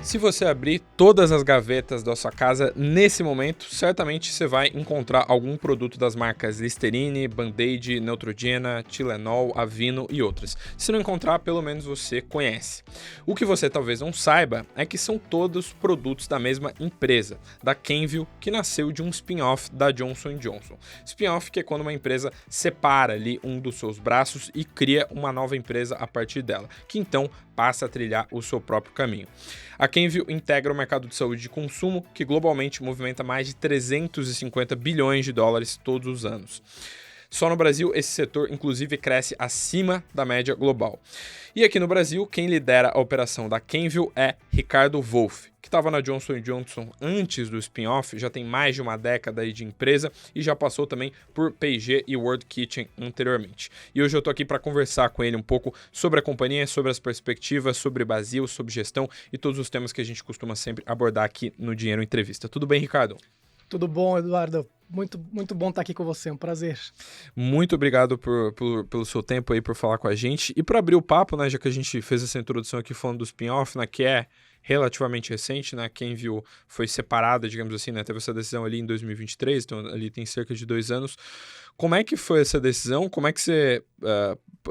Se você abrir todas as gavetas da sua casa nesse momento, certamente você vai encontrar algum produto das marcas Listerine, Band-Aid, Neutrogena, Tylenol, Aveeno e outras. Se não encontrar, pelo menos você conhece. O que você talvez não saiba é que são todos produtos da mesma empresa, da Kenvue, que nasceu de um spin-off da Johnson & Johnson. Spin-off que é quando uma empresa separa ali um dos seus braços e cria uma nova empresa a partir dela, que então passa a trilhar o seu próprio caminho. A Kenvue integra o mercado de saúde de consumo, que globalmente movimenta mais de 350 bilhões de dólares todos os anos. Só no Brasil, esse setor, inclusive, cresce acima da média global. E aqui no Brasil, quem lidera a operação da Kenvue é Ricardo Wolff, que estava na Johnson & Johnson antes do spin-off, já tem mais de uma década aí de empresa e já passou também por P&G e World Kitchen anteriormente. E hoje eu estou aqui para conversar com ele um pouco sobre a companhia, sobre as perspectivas, sobre Basil, sobre gestão e todos os temas que a gente costuma sempre abordar aqui no Dinheiro Entrevista. Tudo bem, Ricardo? Tudo bom, Eduardo? Muito bom estar aqui com você, um prazer. Muito obrigado pelo seu tempo aí, por falar com a gente. E para abrir o papo, né, já que a gente fez essa introdução aqui falando do spin-off, né, que é relativamente recente, né, Kenvue foi separada, digamos assim, né, teve essa decisão ali em 2023, então ali tem cerca de 2 anos. Como é que foi essa decisão? Como é que você,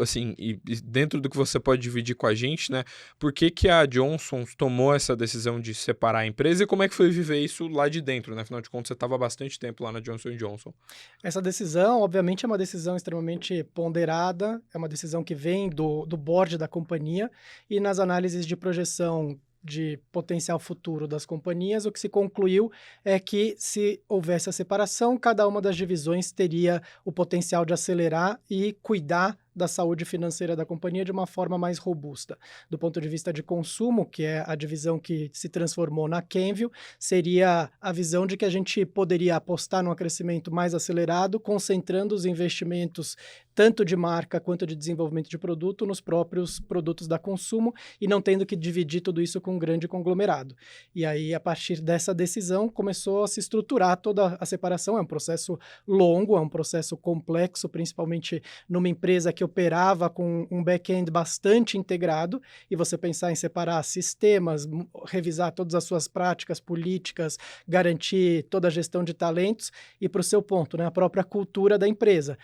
assim, e dentro do que você pode dividir com a gente, né, por que que a Johnson tomou essa decisão de separar a empresa e como é que foi viver isso lá de dentro, né? Afinal de contas, você estava há bastante tempo lá na Johnson & Johnson. Essa decisão, obviamente, é uma decisão extremamente ponderada, é uma decisão que vem do board da companhia e nas análises de projeção de potencial futuro das companhias, o que se concluiu é que se houvesse a separação, cada uma das divisões teria o potencial de acelerar e cuidar da saúde financeira da companhia de uma forma mais robusta. Do ponto de vista de consumo, que é a divisão que se transformou na Kenvue, seria a visão de que a gente poderia apostar num crescimento mais acelerado, concentrando os investimentos tanto de marca quanto de desenvolvimento de produto nos próprios produtos da consumo e não tendo que dividir tudo isso com um grande conglomerado. E aí, a partir dessa decisão, começou a se estruturar toda a separação. É um processo longo, é um processo complexo, principalmente numa empresa que operava com um back-end bastante integrado, e você pensar em separar sistemas, revisar todas as suas práticas políticas, garantir toda a gestão de talentos, e para o seu ponto, né, a própria cultura da empresa.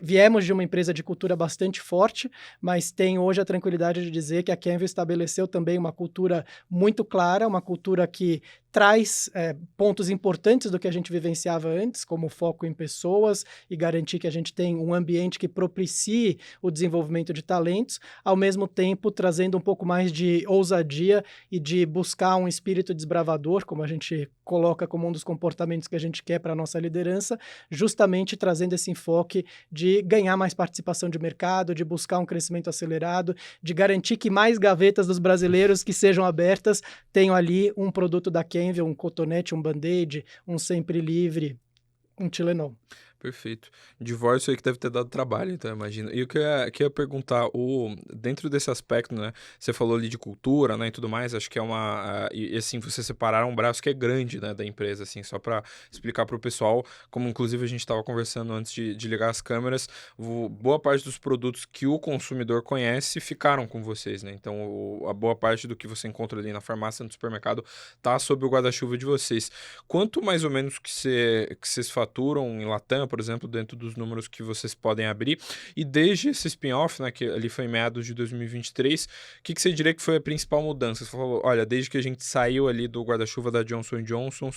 Viemos de uma empresa de cultura bastante forte, mas tem hoje a tranquilidade de dizer que a Kenvue estabeleceu também uma cultura muito clara, uma cultura que traz pontos importantes do que a gente vivenciava antes, como foco em pessoas e garantir que a gente tem um ambiente que propicie o desenvolvimento de talentos, ao mesmo tempo trazendo um pouco mais de ousadia e de buscar um espírito desbravador, como a gente coloca como um dos comportamentos que a gente quer para a nossa liderança, justamente trazendo esse enfoque de ganhar mais participação de mercado, de buscar um crescimento acelerado, de garantir que mais gavetas dos brasileiros que sejam abertas tenham ali um produto da Kenvue, um cotonete, um Band-Aid, um Sempre Livre, um Tylenol. Perfeito. Divórcio aí que deve ter dado trabalho, então, imagino. E o que eu ia perguntar, dentro desse aspecto, né, você falou ali de cultura, né, e tudo mais, acho que é e assim, você separar um braço que é grande, né, da empresa, assim, só para explicar para o pessoal, como inclusive a gente estava conversando antes de ligar as câmeras, boa parte dos produtos que o consumidor conhece ficaram com vocês, né, então a boa parte do que você encontra ali na farmácia, no supermercado, tá sob o guarda-chuva de vocês. Quanto mais ou menos que vocês faturam em Latam, por exemplo, dentro dos números que vocês podem abrir, e desde esse spin-off, né, que ali foi em meados de 2023, o que você diria que foi a principal mudança? Você falou, olha, desde que a gente saiu ali do guarda-chuva da Johnson & Johnson,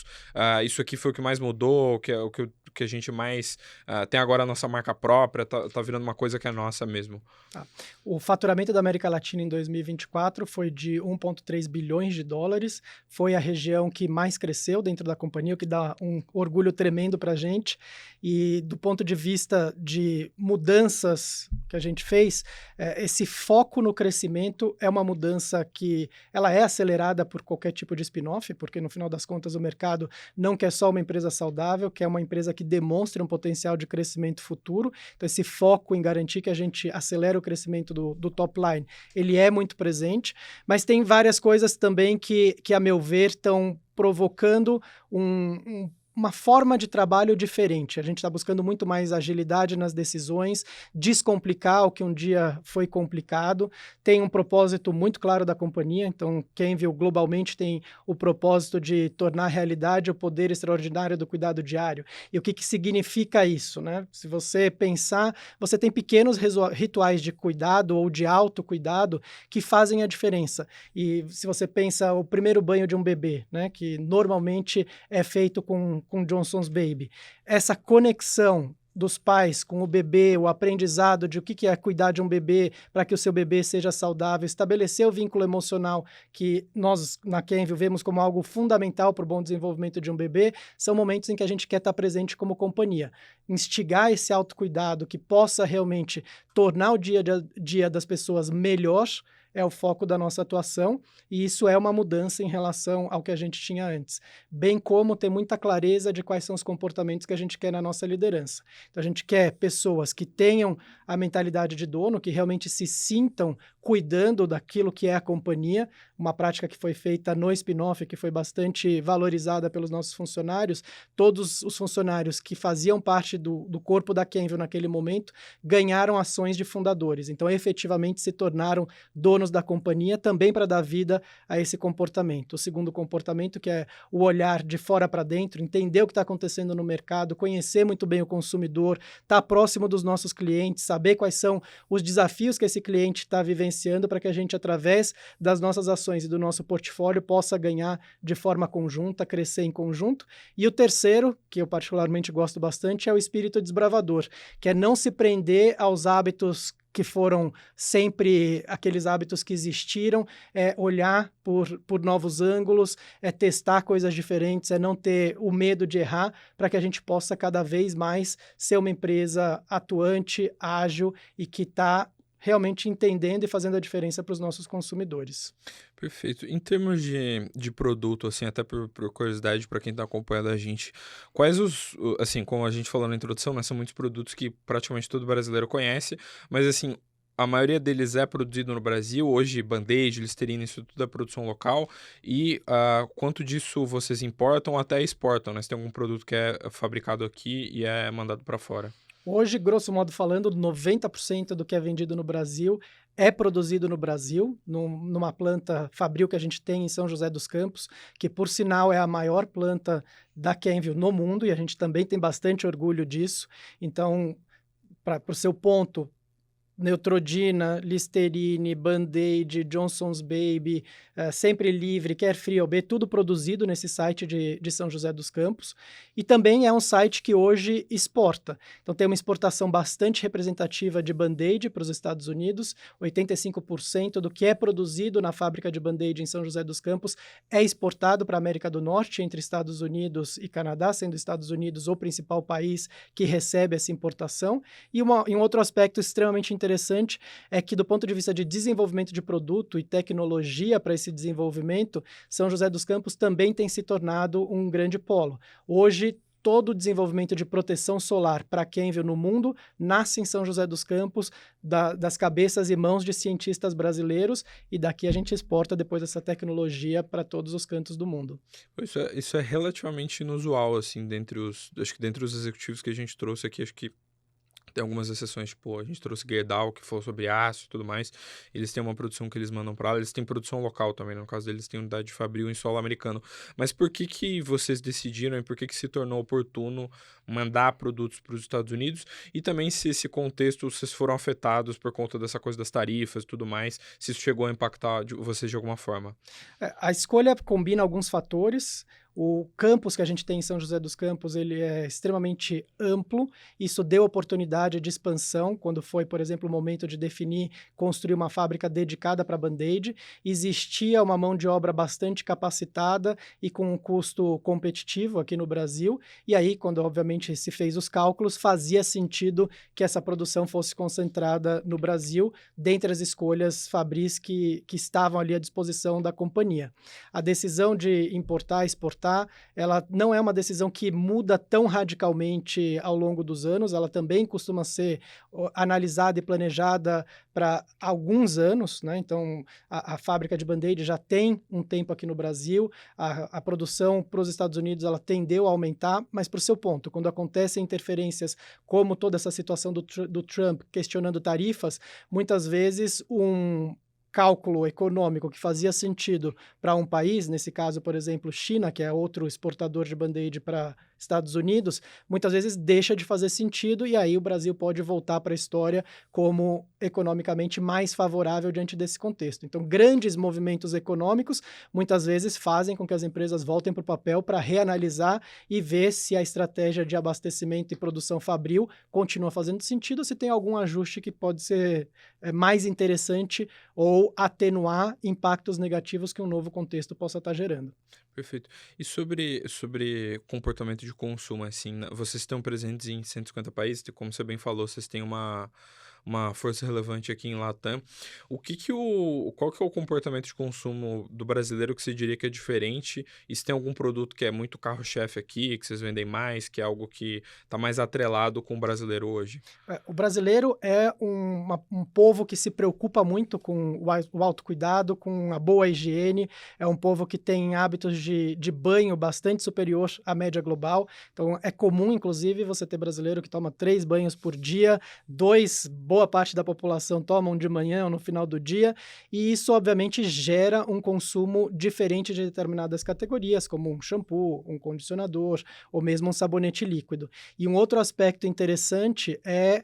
isso aqui foi o que mais mudou, o que a gente mais tem agora a nossa marca própria, tá virando uma coisa que é nossa mesmo. O faturamento da América Latina em 2024 foi de 1,3 bilhões de dólares, foi a região que mais cresceu dentro da companhia, o que dá um orgulho tremendo para a gente. E do ponto de vista de mudanças que a gente fez, esse foco no crescimento é uma mudança que ela é acelerada por qualquer tipo de spin-off, porque no final das contas o mercado não quer só uma empresa saudável, quer uma empresa que demonstre um potencial de crescimento futuro. Então esse foco em garantir que a gente acelera o crescimento do top line, ele é muito presente, mas tem várias coisas também que a meu ver, estão provocando uma forma de trabalho diferente. A gente está buscando muito mais agilidade nas decisões, descomplicar o que um dia foi complicado. Tem um propósito muito claro da companhia, então Kenvue globalmente tem o propósito de tornar realidade o poder extraordinário do cuidado diário. E o que significa isso, né? Se você pensar, você tem pequenos rituais de cuidado ou de autocuidado que fazem a diferença. E se você pensa o primeiro banho de um bebê, né, que normalmente é feito com Johnson's Baby, essa conexão dos pais com o bebê, o aprendizado de o que é cuidar de um bebê para que o seu bebê seja saudável, estabelecer o vínculo emocional que nós na Kenvue vemos como algo fundamental para o bom desenvolvimento de um bebê, são momentos em que a gente quer estar presente como companhia. Instigar esse autocuidado que possa realmente tornar o dia a dia das pessoas melhor é o foco da nossa atuação, e isso é uma mudança em relação ao que a gente tinha antes, bem como ter muita clareza de quais são os comportamentos que a gente quer na nossa liderança. Então, a gente quer pessoas que tenham a mentalidade de dono, que realmente se sintam cuidando daquilo que é a companhia, uma prática que foi feita no spin-off, que foi bastante valorizada pelos nossos funcionários. Todos os funcionários que faziam parte do corpo da Kenvue naquele momento ganharam ações de fundadores, então efetivamente se tornaram donos da companhia também para dar vida a esse comportamento. O segundo comportamento, que é o olhar de fora para dentro, entender o que está acontecendo no mercado, conhecer muito bem o consumidor, estar próximo dos nossos clientes, saber quais são os desafios que esse cliente está vivenciando para que a gente, através das nossas ações e do nosso portfólio, possa ganhar de forma conjunta, crescer em conjunto. E o terceiro, que eu particularmente gosto bastante, é o espírito desbravador, que é não se prender aos hábitos que foram sempre aqueles hábitos que existiram, é olhar por novos ângulos, é testar coisas diferentes, é não ter o medo de errar, para que a gente possa cada vez mais ser uma empresa atuante, ágil e que está realmente entendendo e fazendo a diferença para os nossos consumidores. Perfeito. Em termos de produto, assim, até por curiosidade para quem está acompanhando a gente, quais assim, como a gente falou na introdução, né, são muitos produtos que praticamente todo brasileiro conhece, mas assim, a maioria deles é produzido no Brasil, hoje Band-Aid, Listerine, isso tudo é produção local, e quanto disso vocês importam ou até exportam, né? Se tem algum produto que é fabricado aqui e é mandado para fora. Hoje, grosso modo falando, 90% do que é vendido no Brasil é produzido no Brasil, numa planta fabril que a gente tem em São José dos Campos, que por sinal é a maior planta da Kenvue no mundo, e a gente também tem bastante orgulho disso. Então, para o seu ponto, Neutrogena, Listerine, Band-Aid, Johnson's Baby, Sempre Livre, Carefree OB, tudo produzido nesse site de São José dos Campos. E também é um site que hoje exporta. Então tem uma exportação bastante representativa de Band-Aid para os Estados Unidos. 85% do que é produzido na fábrica de Band-Aid em São José dos Campos é exportado para a América do Norte, entre Estados Unidos e Canadá, sendo Estados Unidos o principal país que recebe essa importação. E um outro aspecto extremamente interessante é que, do ponto de vista de desenvolvimento de produto e tecnologia para esse desenvolvimento, São José dos Campos também tem se tornado um grande polo. Hoje, todo o desenvolvimento de proteção solar para Kenvue no mundo nasce em São José dos Campos, das cabeças e mãos de cientistas brasileiros, e daqui a gente exporta depois essa tecnologia para todos os cantos do mundo. Isso é relativamente inusual, assim, acho que dentre os executivos que a gente trouxe aqui, acho que tem algumas exceções, tipo, a gente trouxe Gerdau, que falou sobre aço e tudo mais. Eles têm uma produção que eles mandam para lá. Eles têm produção local também, no caso deles tem unidade de fabril em solo americano. Mas por que vocês decidiram e por que se tornou oportuno mandar produtos para os Estados Unidos? E também se esse contexto, vocês foram afetados por conta dessa coisa das tarifas e tudo mais, se isso chegou a impactar vocês de alguma forma? A escolha combina alguns fatores. O campus que a gente tem em São José dos Campos, ele é extremamente amplo. Isso deu oportunidade de expansão quando foi, por exemplo, o momento de definir, construir uma fábrica dedicada para Band-Aid. Existia uma mão de obra bastante capacitada e com um custo competitivo aqui no Brasil. E aí, quando obviamente se fez os cálculos, fazia sentido que essa produção fosse concentrada no Brasil, dentre as escolhas fabris que estavam ali à disposição da companhia. A decisão de importar, exportar, aumentar, ela não é uma decisão que muda tão radicalmente ao longo dos anos, ela também costuma ser analisada e planejada para alguns anos, né? Então, a fábrica de Band-Aid já tem um tempo aqui no Brasil, a produção para os Estados Unidos ela tendeu a aumentar, mas para o seu ponto, quando acontecem interferências como toda essa situação do Trump questionando tarifas, muitas vezes um cálculo econômico que fazia sentido para um país, nesse caso, por exemplo, China, que é outro exportador de Band-Aid para Estados Unidos, muitas vezes deixa de fazer sentido e aí o Brasil pode voltar para a história como economicamente mais favorável diante desse contexto. Então, grandes movimentos econômicos muitas vezes fazem com que as empresas voltem para o papel para reanalisar e ver se a estratégia de abastecimento e produção fabril continua fazendo sentido ou se tem algum ajuste que pode ser mais interessante ou atenuar impactos negativos que um novo contexto possa estar gerando. Perfeito. E sobre comportamento de consumo, assim, vocês estão presentes em 150 países, como você bem falou, vocês têm uma força relevante aqui em Latam. Qual que é o comportamento de consumo do brasileiro que você diria que é diferente? E se tem algum produto que é muito carro-chefe aqui, que vocês vendem mais, que é algo que está mais atrelado com o brasileiro hoje? O brasileiro é um povo que se preocupa muito com o autocuidado, com a boa higiene, é um povo que tem hábitos de banho bastante superior à média global, então é comum, inclusive, você ter brasileiro que toma 3 banhos por dia, 2, boa parte da população tomam de manhã ou no final do dia, e isso obviamente gera um consumo diferente de determinadas categorias, como um shampoo, um condicionador, ou mesmo um sabonete líquido. E um outro aspecto interessante é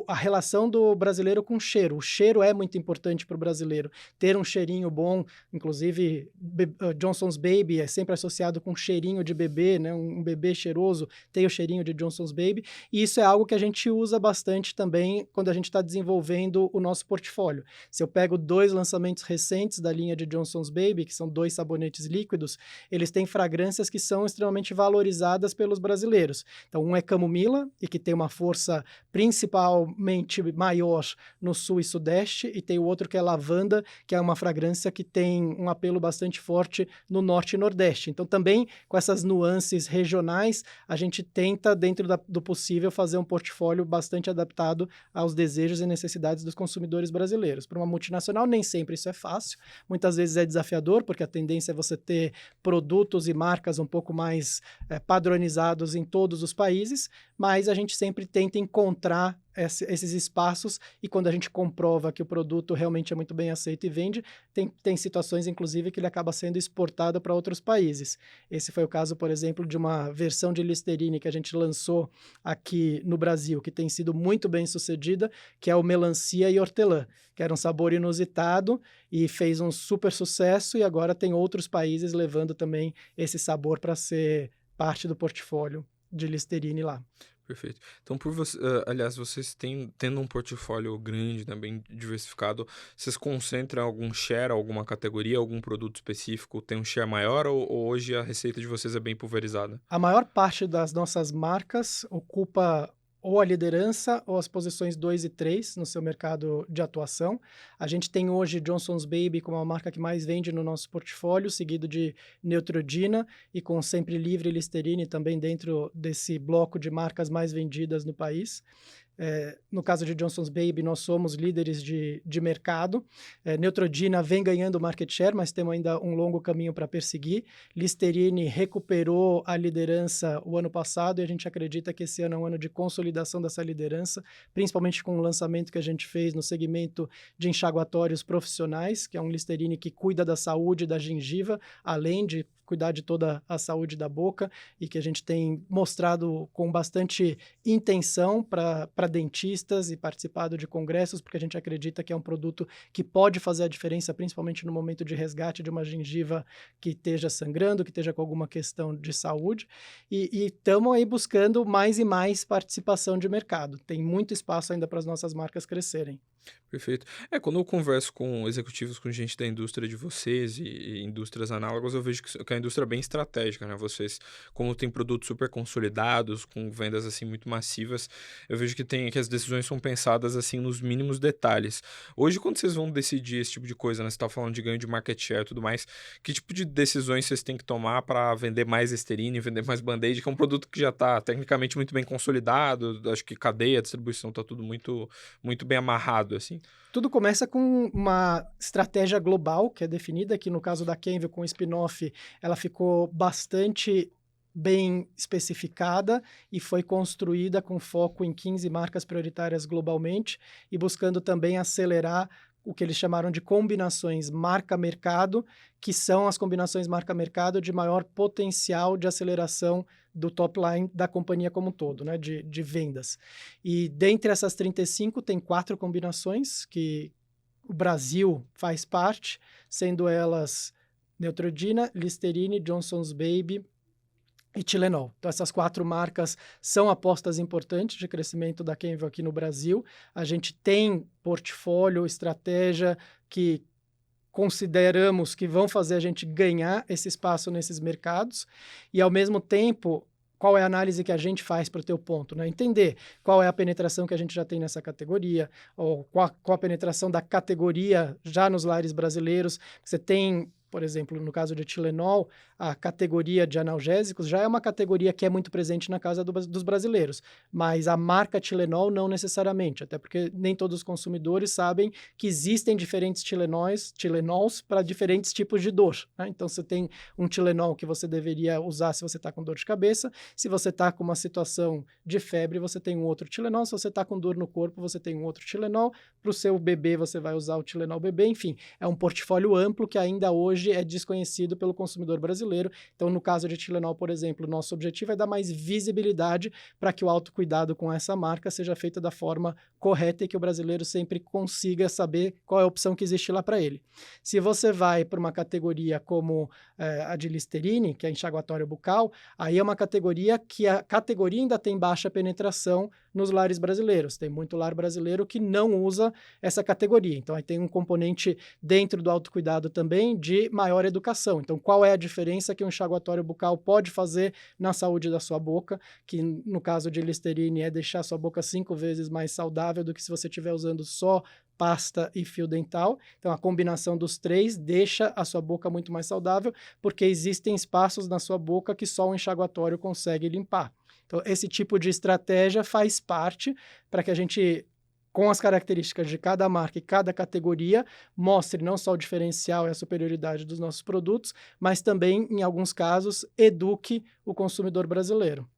a relação do brasileiro com o cheiro. O cheiro é muito importante para o brasileiro. Ter um cheirinho bom, inclusive Johnson's Baby é sempre associado com cheirinho de bebê, né? Um bebê cheiroso tem o cheirinho de Johnson's Baby, e isso é algo que a gente usa bastante também quando a gente está desenvolvendo o nosso portfólio. Se eu pego 2 lançamentos recentes da linha de Johnson's Baby, que são 2 sabonetes líquidos, eles têm fragrâncias que são extremamente valorizadas pelos brasileiros. Então, um é camomila, e que tem uma força principalmente maior no sul e sudeste, e tem o outro que é lavanda, que é uma fragrância que tem um apelo bastante forte no norte e nordeste. Então, também com essas nuances regionais, a gente tenta, dentro do possível, fazer um portfólio bastante adaptado aos desejos e necessidades dos consumidores brasileiros. Para uma multinacional, nem sempre isso é fácil, muitas vezes é desafiador, porque a tendência é você ter produtos e marcas um pouco mais padronizados em todos os países, mas a gente sempre tenta encontrar esses espaços, e quando a gente comprova que o produto realmente é muito bem aceito e vende, tem situações, inclusive, que ele acaba sendo exportado para outros países. Esse foi o caso, por exemplo, de uma versão de Listerine que a gente lançou aqui no Brasil, que tem sido muito bem sucedida, que é o melancia e hortelã, que era um sabor inusitado e fez um super sucesso, e agora tem outros países levando também esse sabor para ser parte do portfólio de Listerine lá. Perfeito. Então, aliás, vocês tendo um portfólio grande, né, bem diversificado, vocês concentram algum share, alguma categoria, algum produto específico, tem um share maior ou hoje a receita de vocês é bem pulverizada? A maior parte das nossas marcas ocupa ou a liderança ou as posições 2 e 3 no seu mercado de atuação. A gente tem hoje Johnson's Baby como a marca que mais vende no nosso portfólio, seguido de Neutrogena e com Sempre Livre e Listerine também dentro desse bloco de marcas mais vendidas no país. No caso de Johnson's Baby, nós somos líderes de mercado. Neutrogena vem ganhando market share, mas temos ainda um longo caminho para perseguir. Listerine recuperou a liderança o ano passado e a gente acredita que esse ano é um ano de consolidação dessa liderança, principalmente com o lançamento que a gente fez no segmento de enxaguatórios profissionais, que é um Listerine que cuida da saúde da gengiva, além de cuidar de toda a saúde da boca, e que a gente tem mostrado com bastante intenção para dentistas e participado de congressos, porque a gente acredita que é um produto que pode fazer a diferença, principalmente no momento de resgate de uma gengiva que esteja sangrando, que esteja com alguma questão de saúde, e estamos aí buscando mais e mais participação de mercado. Tem muito espaço ainda para as nossas marcas crescerem. Perfeito. Quando eu converso com executivos, com gente da indústria de vocês e indústrias análogas, eu vejo que a indústria é bem estratégica, né? Vocês, como tem produtos super consolidados, com vendas assim muito massivas, eu vejo que as decisões são pensadas assim nos mínimos detalhes. Hoje, quando vocês vão decidir esse tipo de coisa, né? Você está falando de ganho de market share e tudo mais, que tipo de decisões vocês têm que tomar para vender mais Listerine, vender mais Band-Aid, que é um produto que já está tecnicamente muito bem consolidado, acho que cadeia, distribuição está tudo muito bem amarrado, assim. Tudo começa com uma estratégia global que é definida, que no caso da Kenvue com o spin-off, ela ficou bastante bem especificada e foi construída com foco em 15 marcas prioritárias globalmente e buscando também acelerar o que eles chamaram de combinações marca-mercado, que são as combinações marca-mercado de maior potencial de aceleração do top line da companhia como um todo, né, de vendas. E dentre essas 35, tem 4 combinações que o Brasil faz parte, sendo elas Neutrogena, Listerine, Johnson's Baby e Tilenol. Então, essas 4 marcas são apostas importantes de crescimento da Kenvue aqui no Brasil. A gente tem portfólio, estratégia que consideramos que vão fazer a gente ganhar esse espaço nesses mercados e, ao mesmo tempo, qual é a análise que a gente faz para o teu ponto, né? Entender qual é a penetração que a gente já tem nessa categoria, ou qual a penetração da categoria já nos lares brasileiros. Você tem, por exemplo, no caso de Tilenol, a categoria de analgésicos já é uma categoria que é muito presente na casa dos brasileiros, mas a marca Tilenol não necessariamente, até porque nem todos os consumidores sabem que existem diferentes Tilenols para diferentes tipos de dor, né? Então, você tem um Tilenol que você deveria usar se você está com dor de cabeça, se você está com uma situação de febre, você tem um outro Tilenol, se você está com dor no corpo, você tem um outro Tilenol, para o seu bebê você vai usar o Tilenol bebê, enfim, é um portfólio amplo que ainda hoje é desconhecido pelo consumidor brasileiro. Então, no caso de Tilenol, por exemplo, nosso objetivo é dar mais visibilidade para que o autocuidado com essa marca seja feito da forma correta e que o brasileiro sempre consiga saber qual é a opção que existe lá para ele. Se você vai para uma categoria como a de Listerine, que é enxaguatório bucal, aí é uma categoria que a categoria ainda tem baixa penetração nos lares brasileiros. Tem muito lar brasileiro que não usa essa categoria. Então, aí tem um componente dentro do autocuidado também de maior educação. Então, qual é a diferença que um enxaguatório bucal pode fazer na saúde da sua boca, que no caso de Listerine é deixar sua boca 5 vezes mais saudável do que se você estiver usando só pasta e fio dental. Então, a combinação dos 3 deixa a sua boca muito mais saudável, porque existem espaços na sua boca que só o enxaguatório consegue limpar. Então, esse tipo de estratégia faz parte para que a gente, com as características de cada marca e cada categoria, mostre não só o diferencial e a superioridade dos nossos produtos, mas também, em alguns casos, eduque o consumidor brasileiro.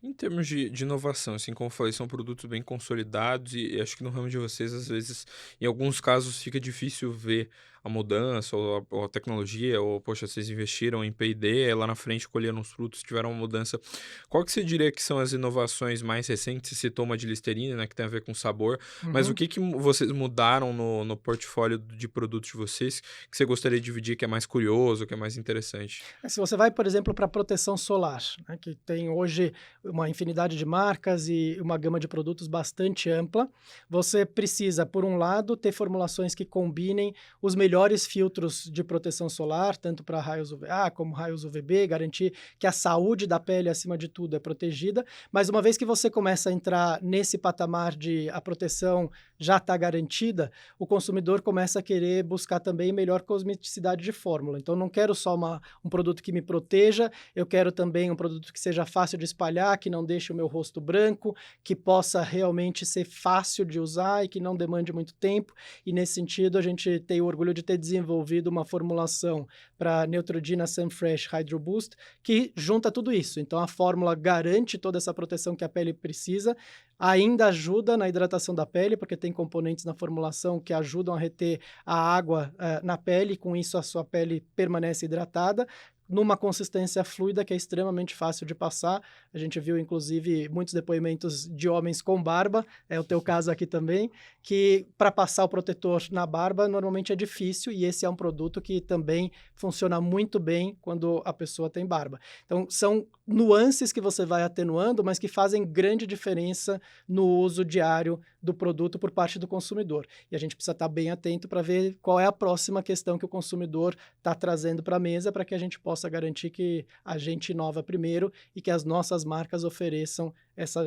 Em termos de inovação, assim, como eu falei, são produtos bem consolidados e acho que no ramo de vocês, às vezes, em alguns casos, fica difícil ver a mudança ou a tecnologia, ou, poxa, vocês investiram em P&D, lá na frente colheram os frutos, tiveram uma mudança. Qual que você diria que são as inovações mais recentes? Você citou uma de Listerine, né, que tem a ver com sabor, mas o Uhum. que vocês mudaram no portfólio de produtos de vocês que você gostaria de dividir, que é mais curioso, que é mais interessante? Se você vai, por exemplo, para proteção solar, né, que tem hoje uma infinidade de marcas e uma gama de produtos bastante ampla, você precisa, por um lado, ter formulações que combinem os melhores filtros de proteção solar, tanto para raios UVA como raios UVB, garantir que a saúde da pele, acima de tudo, é protegida. Mas uma vez que você começa a entrar nesse patamar de a proteção já está garantida, o consumidor começa a querer buscar também melhor cosmeticidade de fórmula. Então, não quero só um produto que me proteja, eu quero também um produto que seja fácil de espalhar, que não deixe o meu rosto branco, que possa realmente ser fácil de usar e que não demande muito tempo. E nesse sentido, a gente tem o orgulho de ter desenvolvido uma formulação para Neutrogena Sunfresh Hydro Boost que junta tudo isso. Então, a fórmula garante toda essa proteção que a pele precisa, ainda ajuda na hidratação da pele, porque tem componentes na formulação que ajudam a reter a água na pele, com isso a sua pele permanece hidratada, numa consistência fluida que é extremamente fácil de passar. A gente viu, inclusive, muitos depoimentos de homens com barba, é o teu caso aqui também, que para passar o protetor na barba normalmente é difícil, e esse é um produto que também funciona muito bem quando a pessoa tem barba. Então, são nuances que você vai atenuando, mas que fazem grande diferença no uso diário do produto por parte do consumidor. E a gente precisa estar bem atento para ver qual é a próxima questão que o consumidor está trazendo para a mesa, para que a gente possa garantir que a gente inova primeiro e que as nossas marcas ofereçam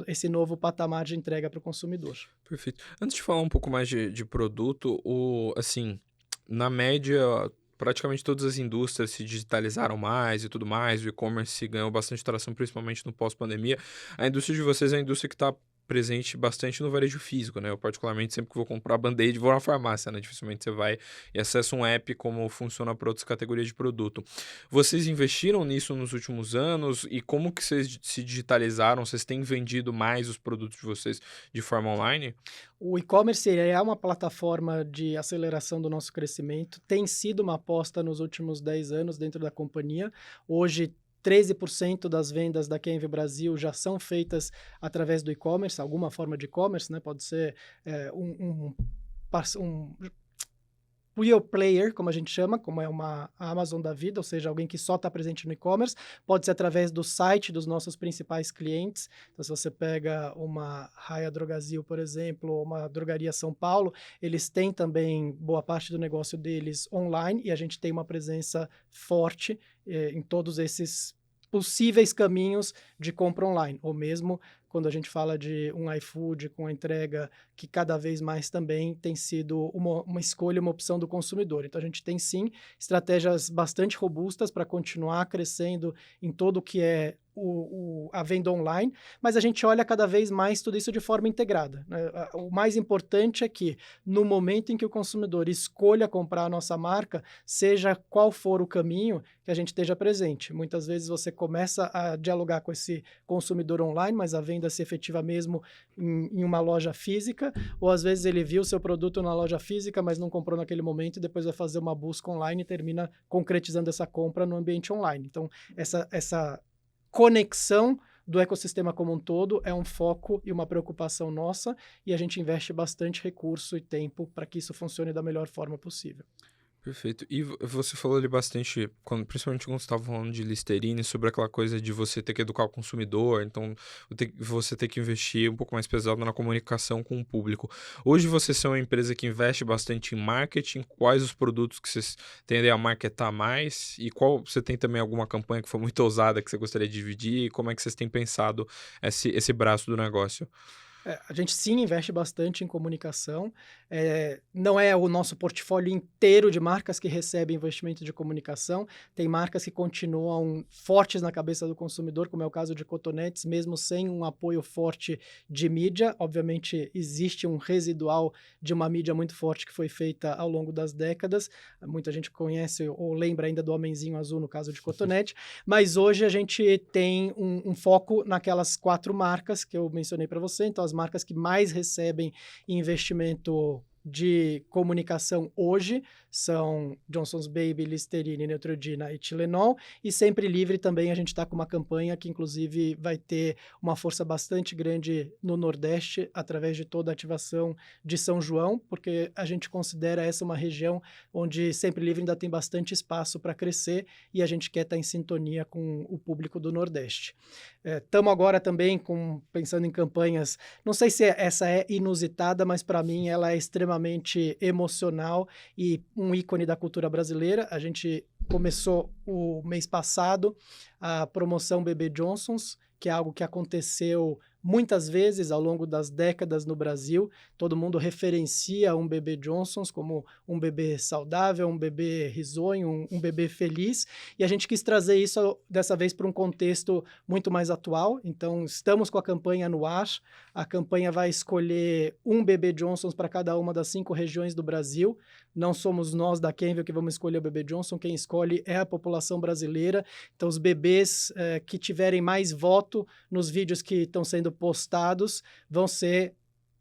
esse novo patamar de entrega para o consumidor. Perfeito. Antes de falar um pouco mais de produto, assim, na média, praticamente todas as indústrias se digitalizaram mais e tudo mais, o e-commerce ganhou bastante tração, principalmente no pós-pandemia. A indústria de vocês é a indústria que está presente bastante no varejo físico, né? Eu, particularmente, sempre que vou comprar Band-Aid, vou na farmácia, né? Dificilmente você vai e acessa um app como funciona para outras categorias de produto. Vocês investiram nisso nos últimos anos e como que vocês se digitalizaram? Vocês têm vendido mais os produtos de vocês de forma online? O e-commerce ele é uma plataforma de aceleração do nosso crescimento, tem sido uma aposta nos últimos 10 anos dentro da companhia. Hoje, 13% das vendas da Kenvue Brasil já são feitas através do e-commerce, alguma forma de e-commerce, né? Pode ser um real player, como a gente chama, como é uma Amazon da vida, ou seja, alguém que só está presente no e-commerce, pode ser através do site dos nossos principais clientes. Então, se você pega uma Raia Drogasil, por exemplo, ou uma Drogaria São Paulo, eles têm também boa parte do negócio deles online, e a gente tem uma presença forte em todos esses possíveis caminhos de compra online, ou mesmo quando a gente fala de um iFood com a entrega que cada vez mais também tem sido uma escolha, uma opção do consumidor. Então, a gente tem, sim, estratégias bastante robustas para continuar crescendo em todo o que é a venda online, mas a gente olha cada vez mais tudo isso de forma integrada, né? O mais importante é que, no momento em que o consumidor escolha comprar a nossa marca, seja qual for o caminho, que a gente esteja presente. Muitas vezes você começa a dialogar com esse consumidor online, mas a venda se efetiva mesmo em uma loja física, ou às vezes ele viu o seu produto na loja física, mas não comprou naquele momento e depois vai fazer uma busca online e termina concretizando essa compra no ambiente online. Então, essa conexão do ecossistema como um todo é um foco e uma preocupação nossa, e a gente investe bastante recurso e tempo para que isso funcione da melhor forma possível. Perfeito. E você falou ali bastante, principalmente quando você estava falando de Listerine, sobre aquela coisa de você ter que educar o consumidor, então você ter que investir um pouco mais pesado na comunicação com o público. Hoje vocês são uma empresa que investe bastante em marketing, quais os produtos que vocês tendem a marketar mais e qual você tem também alguma campanha que foi muito ousada que você gostaria de dividir e como é que vocês têm pensado esse braço do negócio? A gente sim investe bastante em comunicação. Não é o nosso portfólio inteiro de marcas que recebe investimento de comunicação. Tem marcas que continuam fortes na cabeça do consumidor, como é o caso de Cotonetes, mesmo sem um apoio forte de mídia. Obviamente, existe um residual de uma mídia muito forte que foi feita ao longo das décadas. Muita gente conhece ou lembra ainda do Homenzinho Azul, no caso de Cotonete. Mas hoje a gente tem um foco naquelas 4 marcas que eu mencionei para você. Então, as marcas que mais recebem investimento de comunicação hoje são Johnson's Baby, Listerine, Neutrogena e Tylenol, e Sempre Livre também a gente está com uma campanha que inclusive vai ter uma força bastante grande no Nordeste através de toda a ativação de São João, porque a gente considera essa uma região onde Sempre Livre ainda tem bastante espaço para crescer e a gente quer estar em sintonia com o público do Nordeste. Estamos agora também pensando em campanhas, não sei se essa é inusitada, mas para mim ela é extremamente emocional e um ícone da cultura brasileira. A gente começou o mês passado a promoção Bebê Johnsons, que é algo que aconteceu muitas vezes ao longo das décadas no Brasil. Todo mundo referencia um bebê Johnson's como um bebê saudável, um bebê risonho, um bebê feliz, e a gente quis trazer isso dessa vez para um contexto muito mais atual. Então, estamos com a campanha no ar. A campanha vai escolher um bebê Johnson's para cada uma das 5 regiões do Brasil. Não somos nós da Kenvue que vamos escolher o bebê Johnson, quem escolhe é a população brasileira. Então, os bebês que tiverem mais voto nos vídeos que estão sendo postados vão ser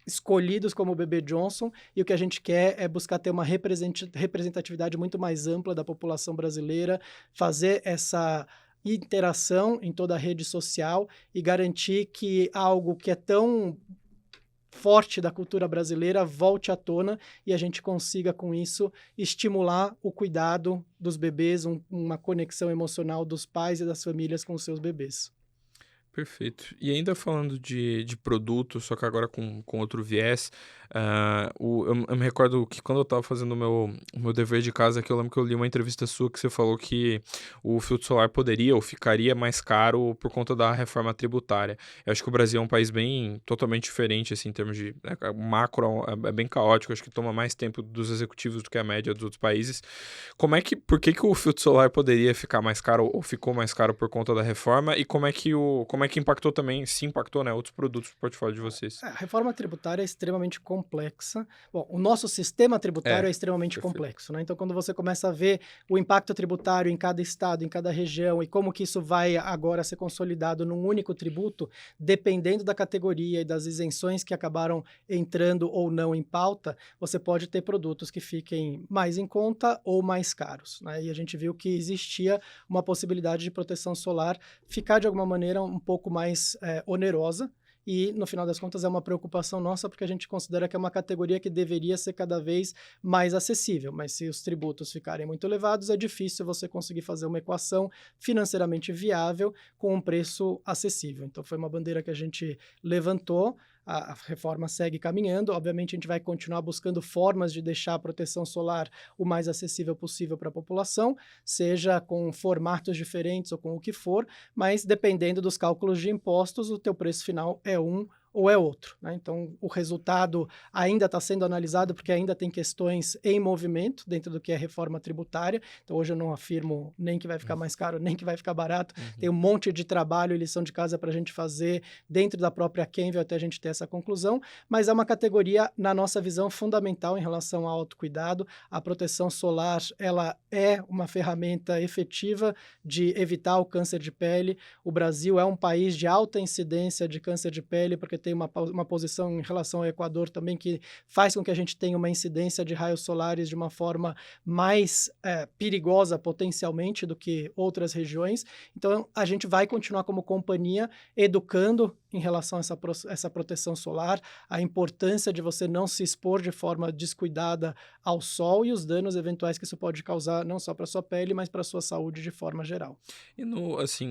escolhidos como o bebê Johnson, e o que a gente quer é buscar ter uma representatividade muito mais ampla da população brasileira, fazer essa interação em toda a rede social e garantir que algo que é tão forte da cultura brasileira volte à tona e a gente consiga, com isso, estimular o cuidado dos bebês, uma conexão emocional dos pais e das famílias com os seus bebês. Perfeito. E ainda falando de produto, só que agora com outro viés, eu me recordo que quando eu estava fazendo o meu dever de casa aqui, eu lembro que eu li uma entrevista sua que você falou que o filtro solar poderia ou ficaria mais caro por conta da reforma tributária. Eu acho que o Brasil é um país bem totalmente diferente, assim, em termos de o macro é bem caótico, acho que toma mais tempo dos executivos do que a média dos outros países. Por que que o filtro solar poderia ficar mais caro ou ficou mais caro por conta da reforma e como é que impactou também, se impactou, né, outros produtos do portfólio de vocês? A reforma tributária é extremamente complexa. Bom, o nosso sistema tributário É, é extremamente perfeito. complexo, né? Então, quando você começa a ver o impacto tributário em cada estado, em cada região e como que isso vai agora ser consolidado num único tributo, dependendo da categoria e das isenções que acabaram entrando ou não em pauta, você pode ter produtos que fiquem mais em conta ou mais caros, né? E a gente viu que existia uma possibilidade de proteção solar ficar de alguma maneira um pouco mais onerosa. E, no final das contas, é uma preocupação nossa, porque a gente considera que é uma categoria que deveria ser cada vez mais acessível. Mas se os tributos ficarem muito elevados, é difícil você conseguir fazer uma equação financeiramente viável com um preço acessível. Então, foi uma bandeira que a gente levantou. A reforma segue caminhando. Obviamente, a gente vai continuar buscando formas de deixar a proteção solar o mais acessível possível para a população, seja com formatos diferentes ou com o que for, mas dependendo dos cálculos de impostos, o teu preço final é um ou é outro, né? Então, o resultado ainda está sendo analisado porque ainda tem questões em movimento dentro do que é reforma tributária. Então, hoje eu não afirmo nem que vai ficar mais caro, nem que vai ficar barato. Tem Uhum. um monte de trabalho e lição de casa para a gente fazer dentro da própria Kenvil até a gente ter essa conclusão, mas é uma categoria, na nossa visão, fundamental em relação ao autocuidado. A proteção solar, ela é uma ferramenta efetiva de evitar o câncer de pele. O Brasil é um país de alta incidência de câncer de pele, porque tem uma posição em relação ao Equador também que faz com que a gente tenha uma incidência de raios solares de uma forma mais perigosa potencialmente do que outras regiões. Então, a gente vai continuar como companhia educando em relação a essa proteção solar, a importância de você não se expor de forma descuidada ao sol e os danos eventuais que isso pode causar não só para sua pele, mas para sua saúde de forma geral. E no assim,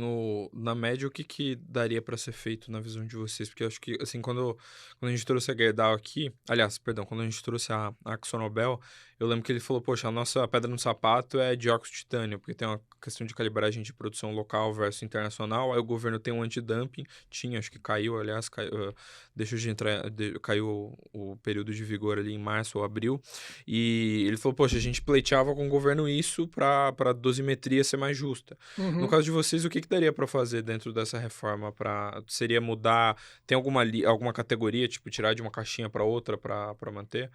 na média, o que que daria para ser feito na visão de vocês? Porque eu acho que, assim, quando a gente trouxe a Gerdau aqui, aliás, perdão, quando a gente trouxe a AkzoNobel, eu lembro que ele falou: "Poxa, a nossa pedra no sapato é dióxido de titânio, porque tem uma questão de calibragem de produção local versus internacional, aí o governo tem um antidumping", acho que caiu, aliás, deixou de entrar, caiu o período de vigor ali em março ou abril, e ele falou: "Poxa, a gente pleiteava com o governo isso para dosimetria ser mais justa". No Uhum. caso de vocês, o que que daria para fazer dentro dessa reforma? Seria mudar, tem alguma categoria, tipo, tirar de uma caixinha para outra para manter?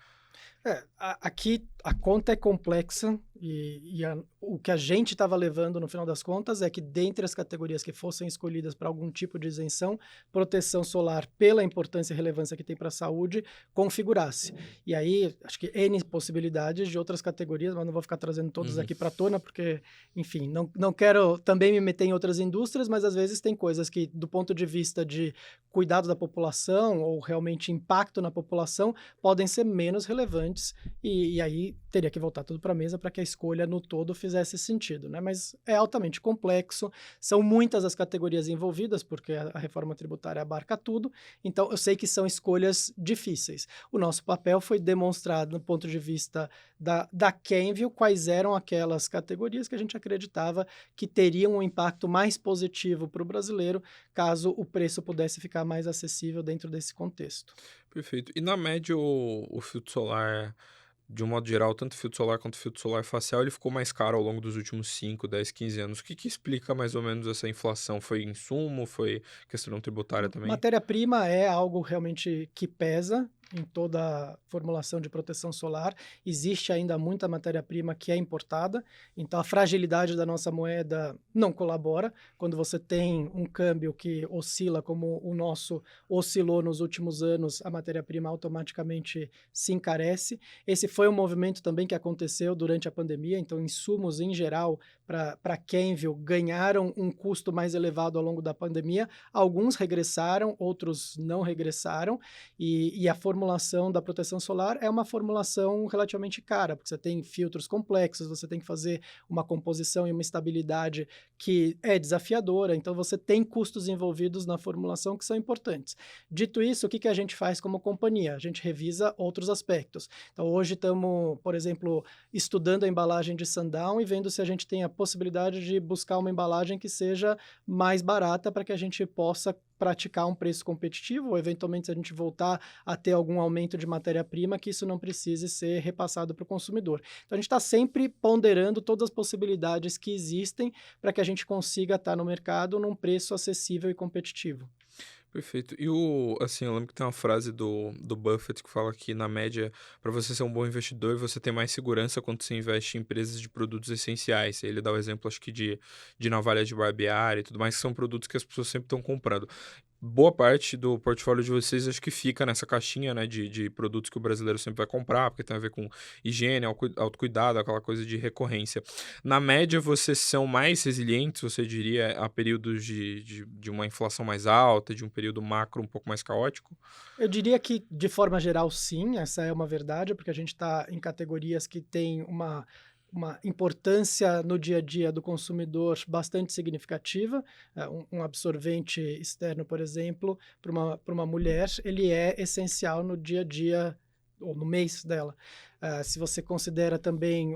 Aqui a conta é complexa e o que a gente estava levando no final das contas é que dentre as categorias que fossem escolhidas para algum tipo de isenção, proteção solar, pela importância e relevância que tem para a saúde, configurasse. E aí, acho que N possibilidades de outras categorias, mas não vou ficar trazendo todas Uhum. aqui para tona, porque, enfim, não quero também me meter em outras indústrias, mas às vezes tem coisas que, do ponto de vista de cuidado da população ou realmente impacto na população, podem ser menos relevantes e aí teria que voltar tudo para a mesa para que a escolha no todo fizesse sentido, né? Mas é altamente complexo, são muitas as categorias envolvidas, porque a reforma tributária abarca tudo, então eu sei que são escolhas difíceis. O nosso papel foi demonstrar, do ponto de vista da Kenvil, quais eram aquelas categorias que a gente acreditava que teriam um impacto mais positivo para o brasileiro, caso o preço pudesse ficar mais acessível dentro desse contexto. Perfeito. E na média, o filtro solar, de um modo geral, tanto filtro solar quanto filtro solar facial, ele ficou mais caro ao longo dos últimos 5, 10, 15 anos. O que que explica mais ou menos essa inflação? Foi insumo? Foi questão tributária também? Matéria-prima é algo realmente que pesa. em toda a formulação de proteção solar. Existe ainda muita matéria-prima que é importada, então a fragilidade da nossa moeda não colabora. Quando você tem um câmbio que oscila como o nosso oscilou nos últimos anos, a matéria-prima automaticamente se encarece. Esse foi um movimento também que aconteceu durante a pandemia, então insumos em geral para Kenvil ganharam um custo mais elevado ao longo da pandemia. Alguns regressaram, outros não regressaram, e a formulação da proteção solar é uma formulação relativamente cara, porque você tem filtros complexos, você tem que fazer uma composição e uma estabilidade que é desafiadora, então você tem custos envolvidos na formulação que são importantes. Dito isso, o que a gente faz como companhia? A gente revisa outros aspectos. Então, hoje estamos, por exemplo, estudando a embalagem de Sundown e vendo se a gente tem a possibilidade de buscar uma embalagem que seja mais barata para que a gente possa praticar um preço competitivo, ou eventualmente se a gente voltar a ter algum aumento de matéria-prima, que isso não precise ser repassado para o consumidor. Então, a gente está sempre ponderando todas as possibilidades que existem para que a gente consiga estar no mercado num preço acessível e competitivo. Perfeito. E assim, eu lembro que tem uma frase do Buffett que fala que, na média, para você ser um bom investidor, você tem mais segurança quando você investe em empresas de produtos essenciais. Ele dá o exemplo, acho que, de navalha de barbear e tudo mais, que são produtos que as pessoas sempre estão comprando. Boa parte do portfólio de vocês acho que fica nessa caixinha, né, de produtos que o brasileiro sempre vai comprar, porque tem a ver com higiene, autocuidado, aquela coisa de recorrência. Na média, vocês são mais resilientes, você diria, a períodos de uma inflação mais alta, de um período macro um pouco mais caótico? Eu diria que, de forma geral, sim, essa é uma verdade, porque a gente está em categorias que têm uma importância no dia a dia do consumidor bastante significativa. Um absorvente externo, por exemplo, para uma mulher, ele é essencial no dia a dia ou no mês dela. Se você considera também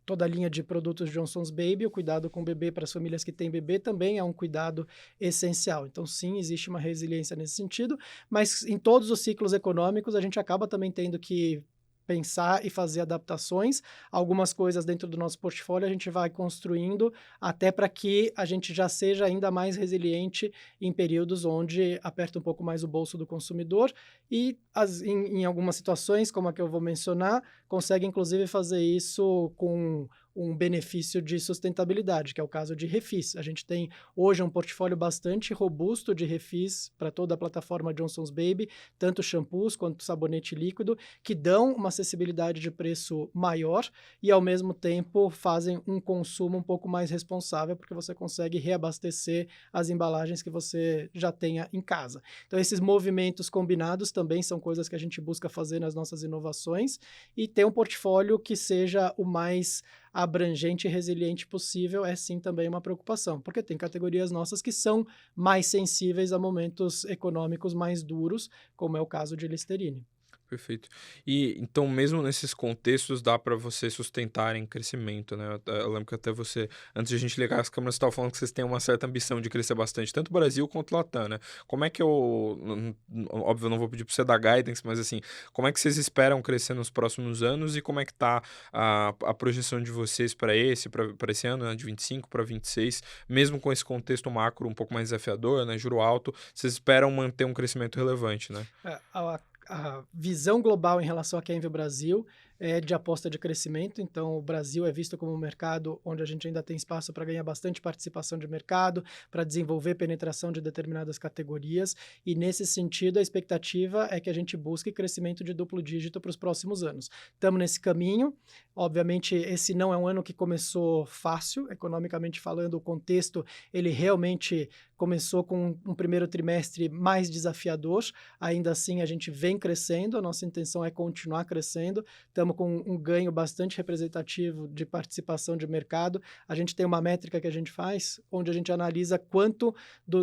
toda a linha de produtos Johnson's Baby, o cuidado com o bebê para as famílias que têm bebê também é um cuidado essencial. Então, sim, existe uma resiliência nesse sentido, mas em todos os ciclos econômicos a gente acaba também tendo que pensar e fazer adaptações. Algumas coisas dentro do nosso portfólio a gente vai construindo até para que a gente já seja ainda mais resiliente em períodos onde aperta um pouco mais o bolso do consumidor e em algumas situações, como a que eu vou mencionar, consegue inclusive fazer isso com um benefício de sustentabilidade, que é o caso de refis. A gente tem hoje um portfólio bastante robusto de refis para toda a plataforma Johnson's Baby, tanto shampoos quanto sabonete líquido, que dão uma acessibilidade de preço maior e, ao mesmo tempo, fazem um consumo um pouco mais responsável, porque você consegue reabastecer as embalagens que você já tenha em casa. Então, esses movimentos combinados também são coisas que a gente busca fazer nas nossas inovações e ter um portfólio que seja o mais abrangente e resiliente possível é sim também uma preocupação, porque tem categorias nossas que são mais sensíveis a momentos econômicos mais duros, como é o caso de Listerine. Perfeito. E então, mesmo nesses contextos, dá para vocês sustentarem crescimento, né? Eu lembro que até você, antes de a gente ligar as câmeras, você estava falando que vocês têm uma certa ambição de crescer bastante, tanto Brasil quanto Latam, né? Como é que óbvio, eu não vou pedir para você dar guidance, mas assim, como é que vocês esperam crescer nos próximos anos e como é que tá a projeção de vocês para esse ano, né? De 25 para 26, mesmo com esse contexto macro um pouco mais desafiador, né? Juro alto, vocês esperam manter um crescimento relevante, né? A visão global em relação a Kenvil Brasil é de aposta de crescimento, então o Brasil é visto como um mercado onde a gente ainda tem espaço para ganhar bastante participação de mercado, para desenvolver penetração de determinadas categorias, e nesse sentido a expectativa é que a gente busque crescimento de duplo dígito para os próximos anos. Estamos nesse caminho, obviamente esse não é um ano que começou fácil, economicamente falando, o contexto ele realmente começou com um primeiro trimestre mais desafiador, ainda assim a gente vem crescendo, a nossa intenção é continuar crescendo, estamos com um ganho bastante representativo de participação de mercado. A gente tem uma métrica que a gente faz, onde a gente analisa quanto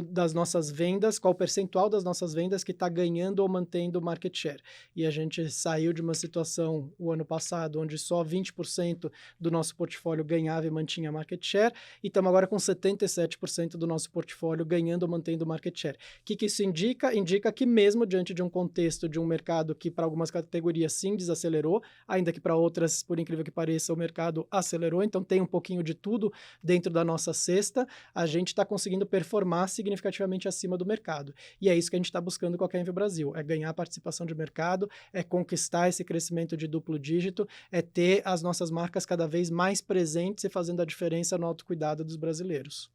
das nossas vendas, qual o percentual das nossas vendas que está ganhando ou mantendo market share. E a gente saiu de uma situação o ano passado, onde só 20% do nosso portfólio ganhava e mantinha market share, e estamos agora com 77% do nosso portfólio ganhando ou mantendo market share. O que isso indica? Indica que mesmo diante de um contexto de um mercado que para algumas categorias sim desacelerou, a ainda que para outras, por incrível que pareça, o mercado acelerou, então tem um pouquinho de tudo dentro da nossa cesta, a gente está conseguindo performar significativamente acima do mercado. E é isso que a gente está buscando com a Kenvue Brasil, é ganhar participação de mercado, é conquistar esse crescimento de duplo dígito, é ter as nossas marcas cada vez mais presentes e fazendo a diferença no autocuidado dos brasileiros.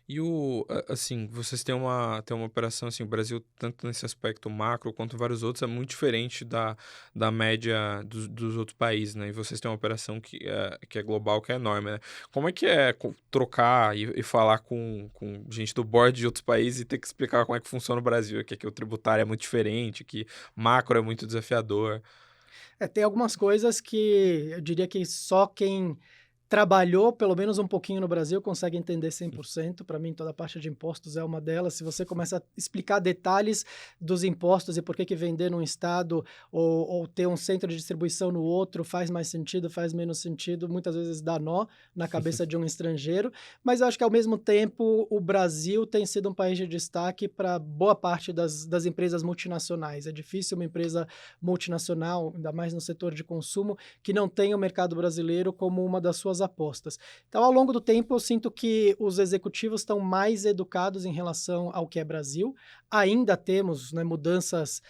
E assim, vocês têm uma operação, assim, o Brasil, tanto nesse aspecto macro quanto vários outros, é muito diferente da média dos outros países, né? E vocês têm uma operação que é global, que é enorme, né? Como é que é trocar e falar com gente do board de outros países e ter que explicar como é que funciona o Brasil, que aqui o tributário é muito diferente, que macro é muito desafiador. Tem algumas coisas que eu diria que só quem trabalhou pelo menos um pouquinho no Brasil consegue entender 100%. Para mim, toda a parte de impostos é uma delas. Se você começa a explicar detalhes dos impostos e por que vender num estado ou ter um centro de distribuição no outro faz mais sentido, faz menos sentido, muitas vezes dá nó na cabeça de um estrangeiro. Mas eu acho que, ao mesmo tempo, o Brasil tem sido um país de destaque para boa parte das empresas multinacionais. É difícil uma empresa multinacional, ainda mais no setor de consumo, que não tenha o mercado brasileiro como uma das suas apostas. Então, ao longo do tempo, eu sinto que os executivos estão mais educados em relação ao que é Brasil. Ainda temos, né, mudanças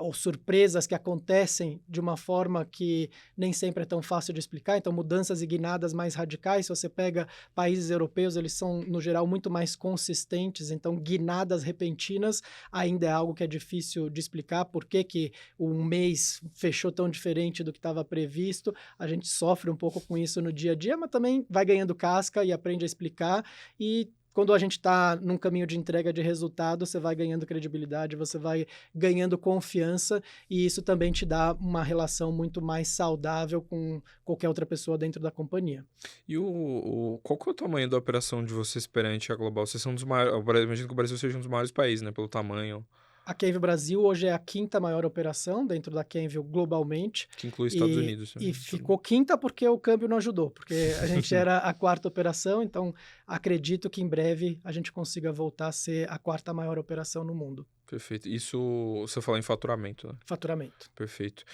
ou surpresas que acontecem de uma forma que nem sempre é tão fácil de explicar. Então, mudanças e guinadas mais radicais. Se você pega países europeus, eles são, no geral, muito mais consistentes. Então, guinadas repentinas ainda é algo que é difícil de explicar. Por que que um mês fechou tão diferente do que estava previsto? A gente sofre um pouco com isso no dia a dia, mas também vai ganhando casca e aprende a explicar. E quando a gente está num caminho de entrega de resultado, você vai ganhando credibilidade, você vai ganhando confiança, e isso também te dá uma relação muito mais saudável com qualquer outra pessoa dentro da companhia. E qual que é o tamanho da operação de vocês perante a Global? Vocês são um dos maiores, imagino que o Brasil seja um dos maiores países, né, pelo tamanho, A Kenvue Brasil hoje é a quinta maior operação dentro da Kenvue globalmente, que inclui Estados e, Unidos e também. ficou quinta porque o câmbio não ajudou, porque a gente era a quarta operação, então acredito que em breve a gente consiga voltar a ser a quarta maior operação no mundo. Perfeito. Isso você fala em faturamento, né? Faturamento. Perfeito.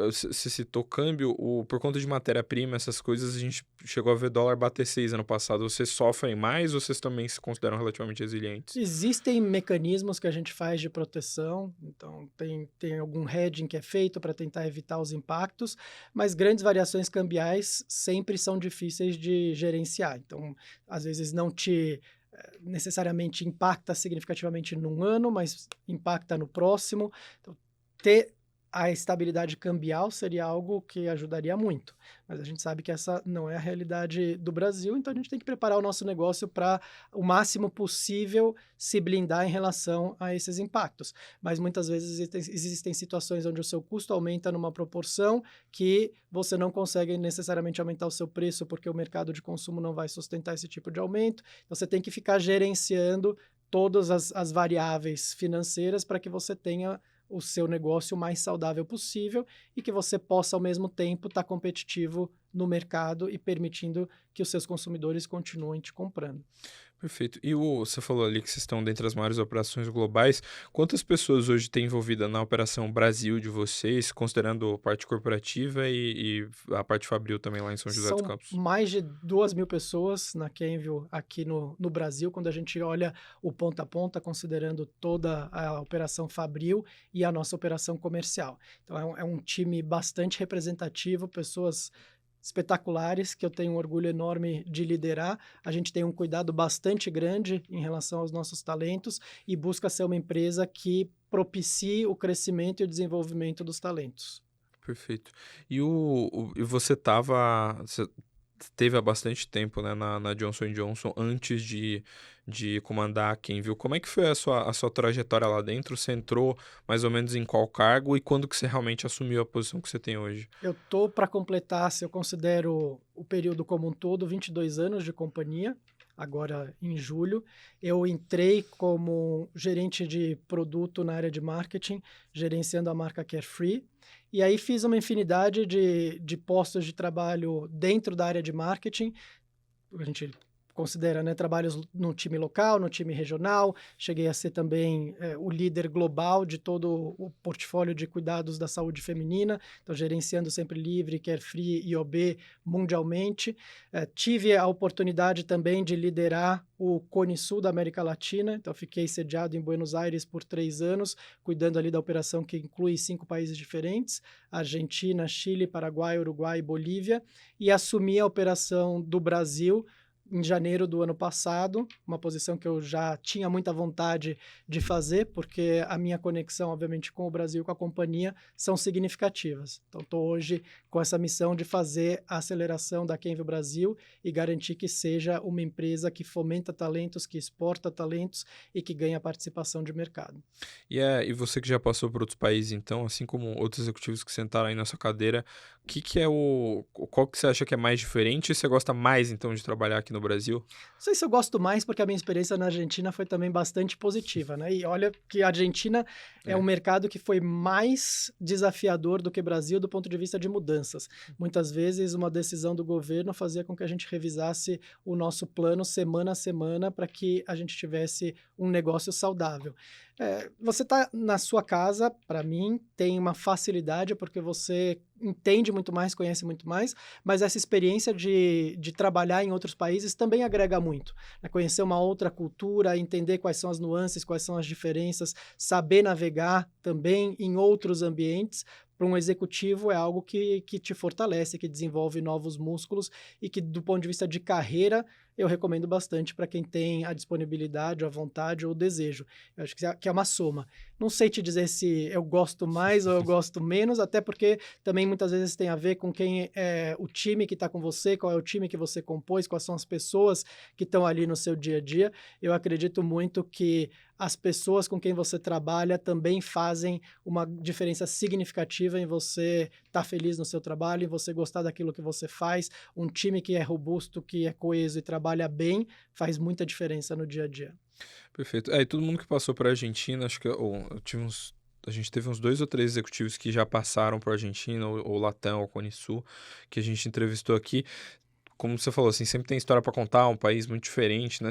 Você citou câmbio, por conta de matéria-prima, essas coisas, a gente chegou a ver dólar bater 6 ano passado. Vocês sofrem mais ou vocês também se consideram relativamente resilientes? Existem mecanismos que a gente faz de proteção, então tem algum hedging que é feito para tentar evitar os impactos, mas grandes variações cambiais sempre são difíceis de gerenciar. Então, às vezes não te necessariamente impacta significativamente num ano, mas impacta no próximo. Então, ter a estabilidade cambial seria algo que ajudaria muito, mas a gente sabe que essa não é a realidade do Brasil, então a gente tem que preparar o nosso negócio para o máximo possível se blindar em relação a esses impactos. Mas muitas vezes existem situações onde o seu custo aumenta numa proporção que você não consegue necessariamente aumentar o seu preço porque o mercado de consumo não vai sustentar esse tipo de aumento. Você tem que ficar gerenciando todas as variáveis financeiras para que você tenha o seu negócio o mais saudável possível e que você possa, ao mesmo tempo, estar competitivo no mercado e permitindo que os seus consumidores continuem te comprando. Perfeito. Você falou ali que vocês estão dentre as maiores operações globais. Quantas pessoas hoje têm envolvida na operação Brasil de vocês, considerando a parte corporativa e a parte fabril também lá em São José dos São Campos? mais de 2.000 pessoas na Kenvue aqui no Brasil, quando a gente olha o ponta a ponta, considerando toda a operação fabril e a nossa operação comercial. Então, é um time bastante representativo, pessoas espetaculares que eu tenho um orgulho enorme de liderar. A gente tem um cuidado bastante grande em relação aos nossos talentos e busca ser uma empresa que propicie o crescimento e o desenvolvimento dos talentos. Perfeito. E você teve há bastante tempo, né, na Johnson Johnson antes de comandar a Kenvue. Como é que foi a sua trajetória lá dentro? Você entrou mais ou menos em qual cargo e quando que você realmente assumiu a posição que você tem hoje? Eu tô para completar, se eu considero o período como um todo, 22 anos de companhia, agora em julho. Eu entrei como gerente de produto na área de marketing, gerenciando a marca Carefree, e aí fiz uma infinidade de postos de trabalho dentro da área de marketing. A gente considera, né, trabalhos no time local, no time regional, cheguei a ser também o líder global de todo o portfólio de cuidados da saúde feminina, então gerenciando Sempre Livre, Carefree e IOB mundialmente. Tive a oportunidade também de liderar o Cone Sul da América Latina, então fiquei sediado em Buenos Aires por 3 anos, cuidando ali da operação que inclui 5 países diferentes, Argentina, Chile, Paraguai, Uruguai e Bolívia, e assumi a operação do Brasil em janeiro do ano passado, uma posição que eu já tinha muita vontade de fazer, porque a minha conexão, obviamente, com o Brasil e com a companhia são significativas. Então, estou hoje com essa missão de fazer a aceleração da Kenvue Brasil e garantir que seja uma empresa que fomenta talentos, que exporta talentos e que ganha participação de mercado. E você que já passou por outros países, então, assim como outros executivos que sentaram aí na sua cadeira, qual que você acha que é mais diferente e você gosta mais, então, de trabalhar aqui no Brasil? Não sei se eu gosto mais, porque a minha experiência na Argentina foi também bastante positiva, né? E olha que a Argentina é um mercado que foi mais desafiador do que o Brasil do ponto de vista de mudanças. Muitas vezes, uma decisão do governo fazia com que a gente revisasse o nosso plano semana a semana para que a gente tivesse um negócio saudável. Você está na sua casa, para mim, tem uma facilidade porque você entende muito mais, conhece muito mais, mas essa experiência de trabalhar em outros países também agrega muito, né? Conhecer uma outra cultura, entender quais são as nuances, quais são as diferenças, saber navegar também em outros ambientes. Para um executivo é algo que te fortalece, que desenvolve novos músculos e que, do ponto de vista de carreira, eu recomendo bastante para quem tem a disponibilidade, a vontade ou o desejo. Eu acho que é uma soma. Não sei te dizer se eu gosto mais ou eu gosto menos, até porque também muitas vezes tem a ver com quem é o time que está com você, qual é o time que você compôs, quais são as pessoas que estão ali no seu dia a dia. Eu acredito muito que as pessoas com quem você trabalha também fazem uma diferença significativa em você estar feliz no seu trabalho, em você gostar daquilo que você faz. Um time que é robusto, que é coeso e trabalha bem, faz muita diferença no dia a dia. Perfeito. E todo mundo que passou para a Argentina, acho que a gente teve uns 2 ou 3 executivos que já passaram por Argentina, ou Latam, ou Cone Sul, que a gente entrevistou aqui. Como você falou, assim, sempre tem história para contar, um país muito diferente, né?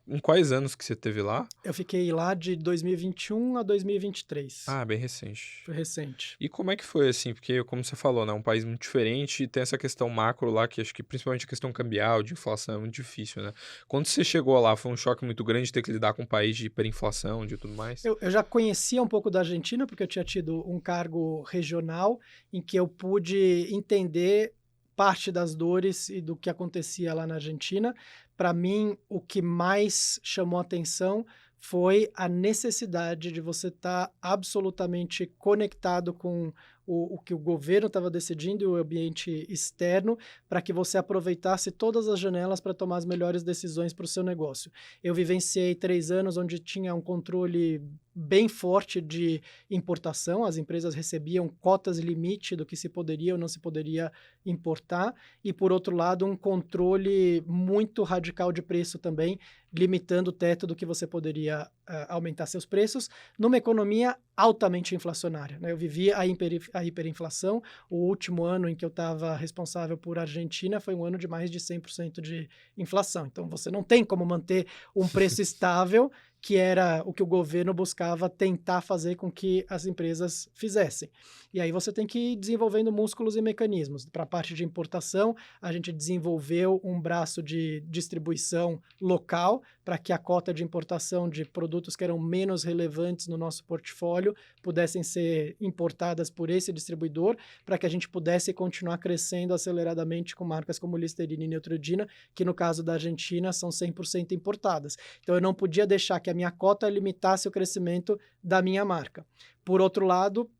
Em quais anos que você teve lá? Eu fiquei lá de 2021 a 2023. Ah, bem recente. Foi recente. E como é que foi, assim? Porque, como você falou, né? Um país muito diferente e tem essa questão macro lá, que acho que principalmente a questão cambial, de inflação, é muito difícil, né? Quando você chegou lá, foi um choque muito grande ter que lidar com um país de hiperinflação, de tudo mais? Eu já conhecia um pouco da Argentina, porque eu tinha tido um cargo regional em que eu pude entender parte das dores e do que acontecia lá na Argentina. Para mim, o que mais chamou atenção foi a necessidade de você estar absolutamente conectado com o que o governo estava decidindo e o ambiente externo, para que você aproveitasse todas as janelas para tomar as melhores decisões para o seu negócio. Eu vivenciei 3 anos onde tinha um controle bem forte de importação, as empresas recebiam cotas limite do que se poderia ou não se poderia importar, e por outro lado um controle muito radical de preço também, limitando o teto do que você poderia aumentar seus preços, numa economia altamente inflacionária, né? Eu vivi a hiperinflação, o último ano em que eu estava responsável por Argentina foi um ano de mais de 100% de inflação, então você não tem como manter um preço estável, que era o que o governo buscava tentar fazer com que as empresas fizessem. E aí você tem que ir desenvolvendo músculos e mecanismos. Para a parte de importação, a gente desenvolveu um braço de distribuição local para que a cota de importação de produtos que eram menos relevantes no nosso portfólio pudessem ser importadas por esse distribuidor, para que a gente pudesse continuar crescendo aceleradamente com marcas como Listerine e Neutrogena, que no caso da Argentina são 100% importadas. Então eu não podia deixar que a minha cota limitasse o crescimento da minha marca. Por outro lado,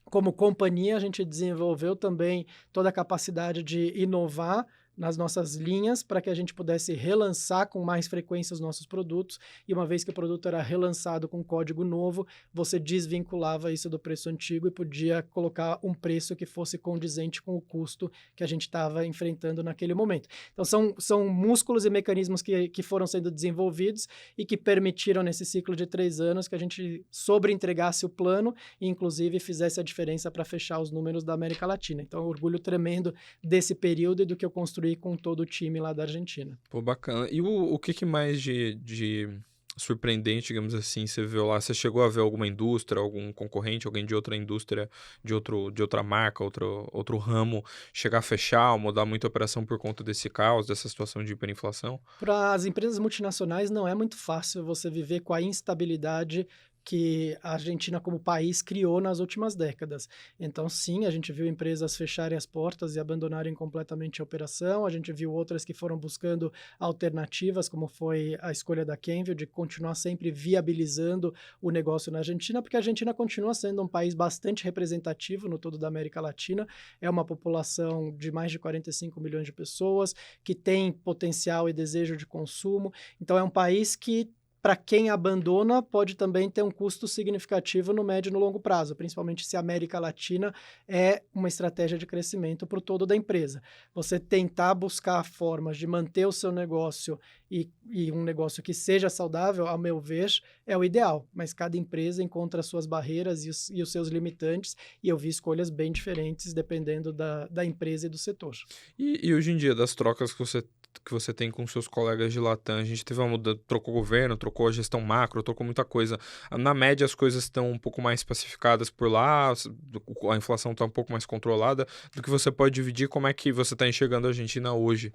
como companhia, a gente desenvolveu também toda a capacidade de inovar nas nossas linhas para que a gente pudesse relançar com mais frequência os nossos produtos, e uma vez que o produto era relançado com código novo, você desvinculava isso do preço antigo e podia colocar um preço que fosse condizente com o custo que a gente estava enfrentando naquele momento. Então são músculos e mecanismos que foram sendo desenvolvidos e que permitiram nesse ciclo de 3 anos que a gente sobreentregasse o plano e inclusive fizesse a diferença para fechar os números da América Latina. Então orgulho tremendo desse período e do que eu construí construir com todo o time lá da Argentina. Pô, bacana. E o que mais de surpreendente, digamos assim, você viu lá? Você chegou a ver alguma indústria, algum concorrente, alguém de outra indústria, de outra marca, outro ramo, chegar a fechar ou mudar muita operação por conta desse caos, dessa situação de hiperinflação? Para as empresas multinacionais não é muito fácil você viver com a instabilidade que a Argentina como país criou nas últimas décadas. Então, sim, a gente viu empresas fecharem as portas e abandonarem completamente a operação, a gente viu outras que foram buscando alternativas, como foi a escolha da Kenvue, de continuar sempre viabilizando o negócio na Argentina, porque a Argentina continua sendo um país bastante representativo no todo da América Latina, é uma população de mais de 45 milhões de pessoas, que tem potencial e desejo de consumo, então é um país que para quem abandona, pode também ter um custo significativo no médio e no longo prazo, principalmente se a América Latina é uma estratégia de crescimento para o todo da empresa. Você tentar buscar formas de manter o seu negócio e um negócio que seja saudável, ao meu ver, é o ideal, mas cada empresa encontra as suas barreiras e os seus limitantes, e eu vi escolhas bem diferentes dependendo da empresa e do setor. E hoje em dia, das trocas que você tem com seus colegas de Latam, a gente teve uma mudança, trocou governo, trocou a gestão macro, trocou muita coisa. Na média, as coisas estão um pouco mais pacificadas por lá, a inflação está um pouco mais controlada. Do que você pode dividir, como é que você está enxergando a Argentina hoje,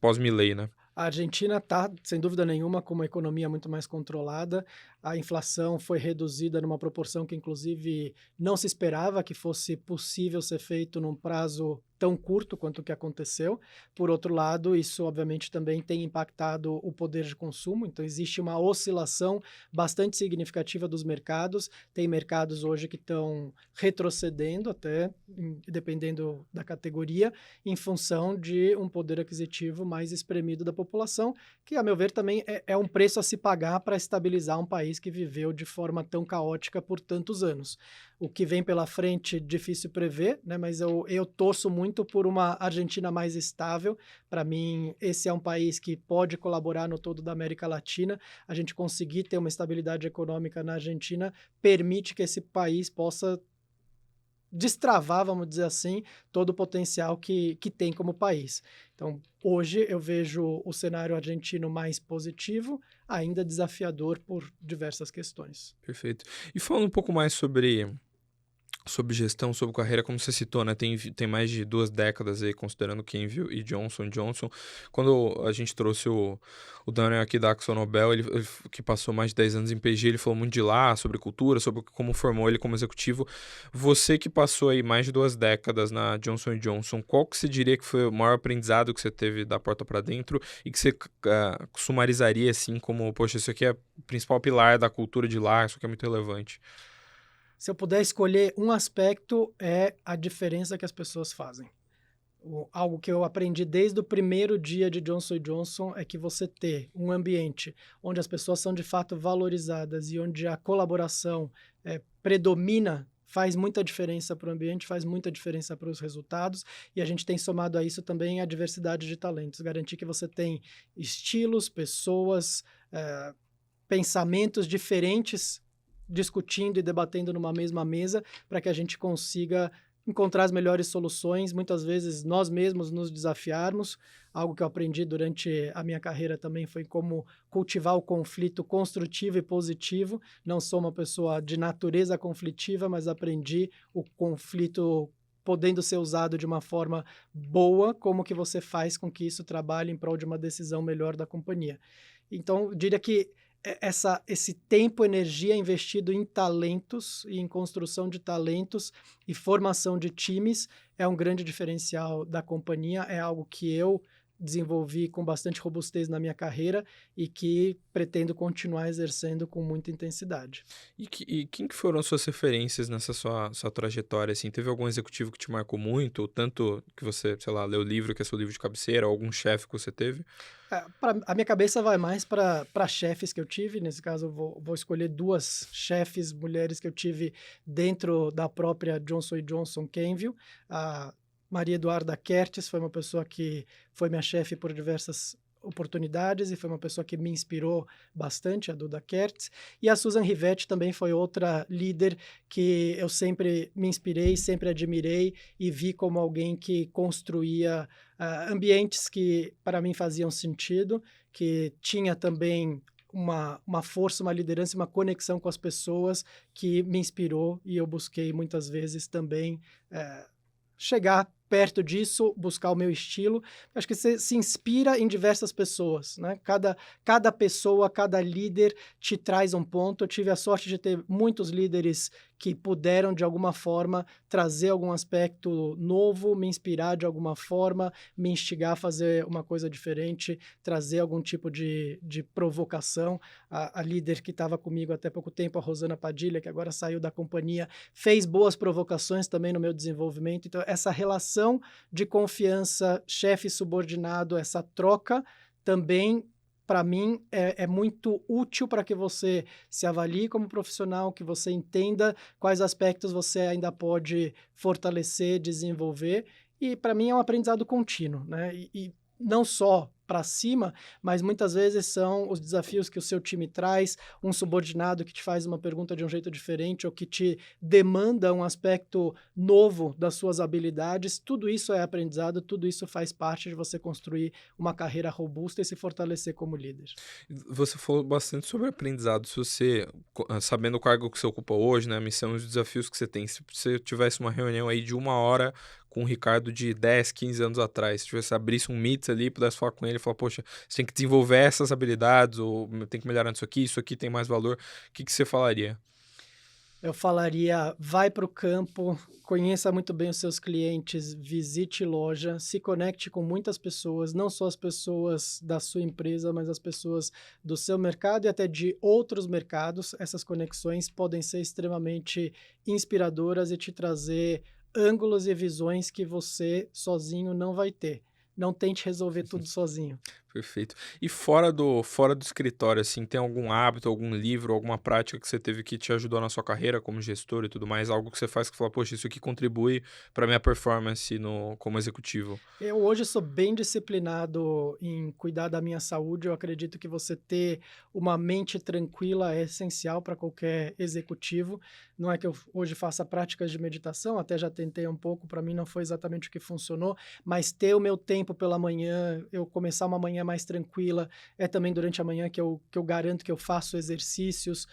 pós-Milei, né? A Argentina está, sem dúvida nenhuma, com uma economia muito mais controlada. A inflação foi reduzida numa proporção que, inclusive, não se esperava que fosse possível ser feito num prazo tão curto quanto o que aconteceu. Por outro lado, isso obviamente também tem impactado o poder de consumo, então existe uma oscilação bastante significativa dos mercados. Tem mercados hoje que estão retrocedendo até, dependendo da categoria, em função de um poder aquisitivo mais espremido da população, que, a meu ver, também é um preço a se pagar para estabilizar um país que viveu de forma tão caótica por tantos anos. O que vem pela frente, difícil prever, né? Mas eu torço muito por uma Argentina mais estável. Para mim, esse é um país que pode colaborar no todo da América Latina. A gente conseguir ter uma estabilidade econômica na Argentina permite que esse país possa destravar, vamos dizer assim, todo o potencial que tem como país. Então, hoje eu vejo o cenário argentino mais positivo, ainda desafiador por diversas questões. Perfeito. E falando um pouco mais sobre gestão, sobre carreira, como você citou, né? Tem mais de 2 décadas aí, considerando Kenvue e Johnson Johnson. Quando a gente trouxe o Daniel aqui da AkzoNobel, que passou mais de 10 anos em PG, ele falou muito de lá, sobre cultura, sobre como formou ele como executivo. Você que passou aí mais de 2 décadas na Johnson Johnson, qual que você diria que foi o maior aprendizado que você teve da porta para dentro e que você sumarizaria assim como, poxa, isso aqui é o principal pilar da cultura de lá, isso aqui é muito relevante? Se eu puder escolher um aspecto, é a diferença que as pessoas fazem. Algo que eu aprendi desde o primeiro dia de Johnson Johnson é que você ter um ambiente onde as pessoas são de fato valorizadas e onde a colaboração predomina faz muita diferença para o ambiente, faz muita diferença para os resultados, e a gente tem somado a isso também a diversidade de talentos, garantir que você tem estilos, pessoas, pensamentos diferentes discutindo e debatendo numa mesma mesa para que a gente consiga encontrar as melhores soluções, muitas vezes nós mesmos nos desafiarmos. Algo que eu aprendi durante a minha carreira também foi como cultivar o conflito construtivo e positivo. Não sou uma pessoa de natureza conflitiva, mas aprendi o conflito podendo ser usado de uma forma boa, como que você faz com que isso trabalhe em prol de uma decisão melhor da companhia. Então, eu diria que esse tempo, energia investido em talentos e em construção de talentos e formação de times é um grande diferencial da companhia, é algo que eu desenvolvi com bastante robustez na minha carreira e que pretendo continuar exercendo com muita intensidade. E quem que foram as suas referências nessa sua trajetória, assim? Teve algum executivo que te marcou muito, ou tanto que você, sei lá, leu o livro, que é seu livro de cabeceira, ou algum chefe que você teve? A minha cabeça vai mais para chefes que eu tive, nesse caso eu vou escolher duas chefes mulheres que eu tive dentro da própria Johnson Johnson Kenvue. A Maria Eduarda Kertes foi uma pessoa que foi minha chefe por diversas oportunidades e foi uma pessoa que me inspirou bastante, a Duda Kertz. E a Susan Rivetti também foi outra líder que eu sempre me inspirei, sempre admirei e vi como alguém que construía ambientes que para mim faziam sentido, que tinha também uma força, uma liderança, uma conexão com as pessoas que me inspirou e eu busquei muitas vezes também chegar perto disso, buscar o meu estilo. Acho que você se inspira em diversas pessoas, né? Cada pessoa, cada líder te traz um ponto. Eu tive a sorte de ter muitos líderes que puderam, de alguma forma, trazer algum aspecto novo, me inspirar de alguma forma, me instigar a fazer uma coisa diferente, trazer algum tipo de provocação. A líder que estava comigo até pouco tempo, a Rosana Padilha, que agora saiu da companhia, fez boas provocações também no meu desenvolvimento. Então, essa relação de confiança, chefe subordinado, essa troca também, para mim, é muito útil para que você se avalie como profissional, que você entenda quais aspectos você ainda pode fortalecer, desenvolver. E, para mim, é um aprendizado contínuo, né? E não só para cima, mas muitas vezes são os desafios que o seu time traz, um subordinado que te faz uma pergunta de um jeito diferente ou que te demanda um aspecto novo das suas habilidades. Tudo isso é aprendizado, tudo isso faz parte de você construir uma carreira robusta e se fortalecer como líder. Você falou bastante sobre aprendizado. Se você, sabendo o cargo que você ocupa hoje, né, a missão e os desafios que você tem, se você tivesse uma reunião aí de 1 hora com o Ricardo de 10, 15 anos atrás, se você abrisse um Meets ali, pudesse falar com ele e falar, poxa, você tem que desenvolver essas habilidades, ou tem que melhorar nisso aqui tem mais valor, o que você falaria? Eu falaria, vai para o campo, conheça muito bem os seus clientes, visite loja, se conecte com muitas pessoas, não só as pessoas da sua empresa, mas as pessoas do seu mercado e até de outros mercados. Essas conexões podem ser extremamente inspiradoras e te trazer ângulos e visões que você sozinho não vai ter. Não tente resolver tudo sozinho. Perfeito. E fora do escritório, assim, tem algum hábito, algum livro, alguma prática que você teve que te ajudou na sua carreira como gestor e tudo mais? Algo que você faz que fala, poxa, isso aqui contribui para minha performance como executivo? Eu hoje sou bem disciplinado em cuidar da minha saúde. Eu acredito que você ter uma mente tranquila é essencial para qualquer executivo. Não é que eu hoje faça práticas de meditação, até já tentei um pouco, para mim não foi exatamente o que funcionou, mas ter o meu tempo pela manhã, eu começar uma manhã mais tranquila, é também durante a manhã que eu garanto que eu faço exercícios,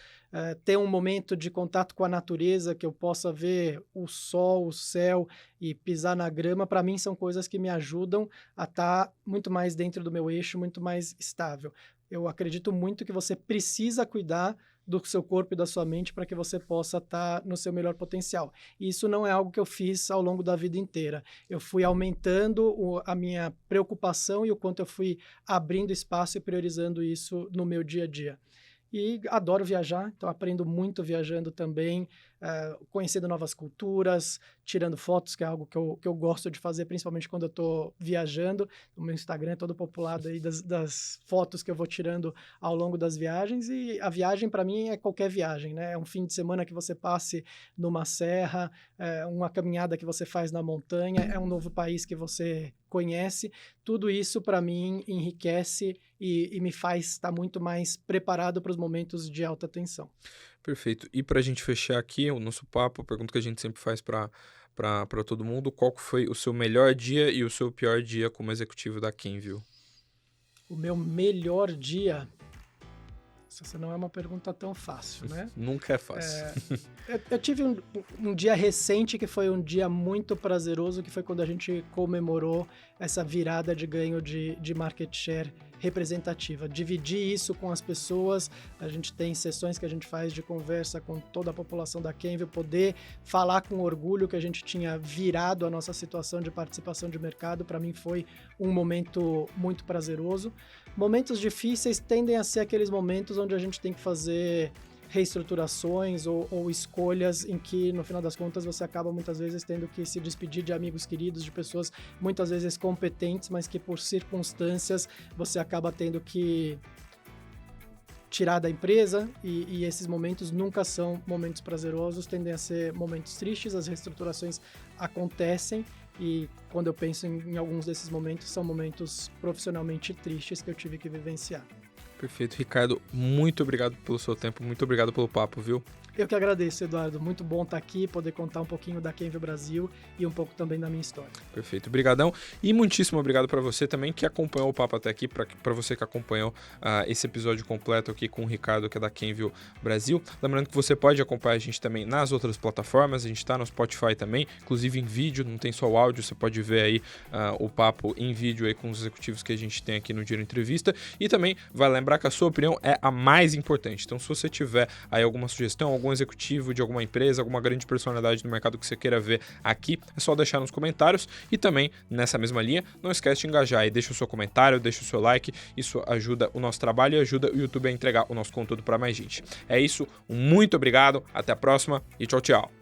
ter um momento de contato com a natureza, que eu possa ver o sol, o céu e pisar na grama, para mim são coisas que me ajudam a estar muito mais dentro do meu eixo, muito mais estável. Eu acredito muito que você precisa cuidar do seu corpo e da sua mente para que você possa estar no seu melhor potencial. E isso não é algo que eu fiz ao longo da vida inteira. Eu fui aumentando a minha preocupação e o quanto eu fui abrindo espaço e priorizando isso no meu dia a dia. E adoro viajar, então aprendo muito viajando também, conhecendo novas culturas, tirando fotos, que é algo que eu gosto de fazer, principalmente quando eu estou viajando. O meu Instagram é todo populado aí das fotos que eu vou tirando ao longo das viagens. E a viagem, para mim, é qualquer viagem, né? É um fim de semana que você passe numa serra, uma caminhada que você faz na montanha, é um novo país que você conhece. Tudo isso, para mim, enriquece e me faz estar muito mais preparado para os momentos de alta tensão. Perfeito. E para a gente fechar aqui o nosso papo, a pergunta que a gente sempre faz para todo mundo, qual que foi o seu melhor dia e o seu pior dia como executivo da Kenvue? O meu melhor dia, essa não é uma pergunta tão fácil, né? Nunca é fácil. Eu tive um dia recente que foi um dia muito prazeroso, que foi quando a gente comemorou essa virada de ganho de market share representativa. Dividir isso com as pessoas, a gente tem sessões que a gente faz de conversa com toda a população da Kenvue, poder falar com orgulho que a gente tinha virado a nossa situação de participação de mercado, para mim foi um momento muito prazeroso. Momentos difíceis tendem a ser aqueles momentos onde a gente tem que fazer reestruturações ou escolhas em que, no final das contas, você acaba muitas vezes tendo que se despedir de amigos queridos, de pessoas muitas vezes competentes, mas que por circunstâncias você acaba tendo que tirar da empresa e esses momentos nunca são momentos prazerosos, tendem a ser momentos tristes, as reestruturações acontecem e quando eu penso em alguns desses momentos, são momentos profissionalmente tristes que eu tive que vivenciar. Perfeito, Ricardo, muito obrigado pelo seu tempo, muito obrigado pelo papo, viu? Eu que agradeço, Eduardo. Muito bom estar aqui, poder contar um pouquinho da Kenvue Brasil e um pouco também da minha história. Perfeito, obrigadão. E muitíssimo obrigado para você também que acompanhou o papo até aqui, para você que acompanhou esse episódio completo aqui com o Ricardo, que é da Kenvue Brasil. Lembrando que você pode acompanhar a gente também nas outras plataformas, a gente está no Spotify também, inclusive em vídeo, não tem só o áudio, você pode ver aí o papo em vídeo aí com os executivos que a gente tem aqui no Dinheiro Entrevista. E também vai lembrar que a sua opinião é a mais importante. Então, se você tiver aí alguma sugestão, algum executivo de alguma empresa, alguma grande personalidade do mercado que você queira ver aqui, é só deixar nos comentários. E também, nessa mesma linha, não esquece de engajar aí, deixa o seu comentário, deixa o seu like, isso ajuda o nosso trabalho e ajuda o YouTube a entregar o nosso conteúdo para mais gente. É isso, muito obrigado, até a próxima e tchau, tchau.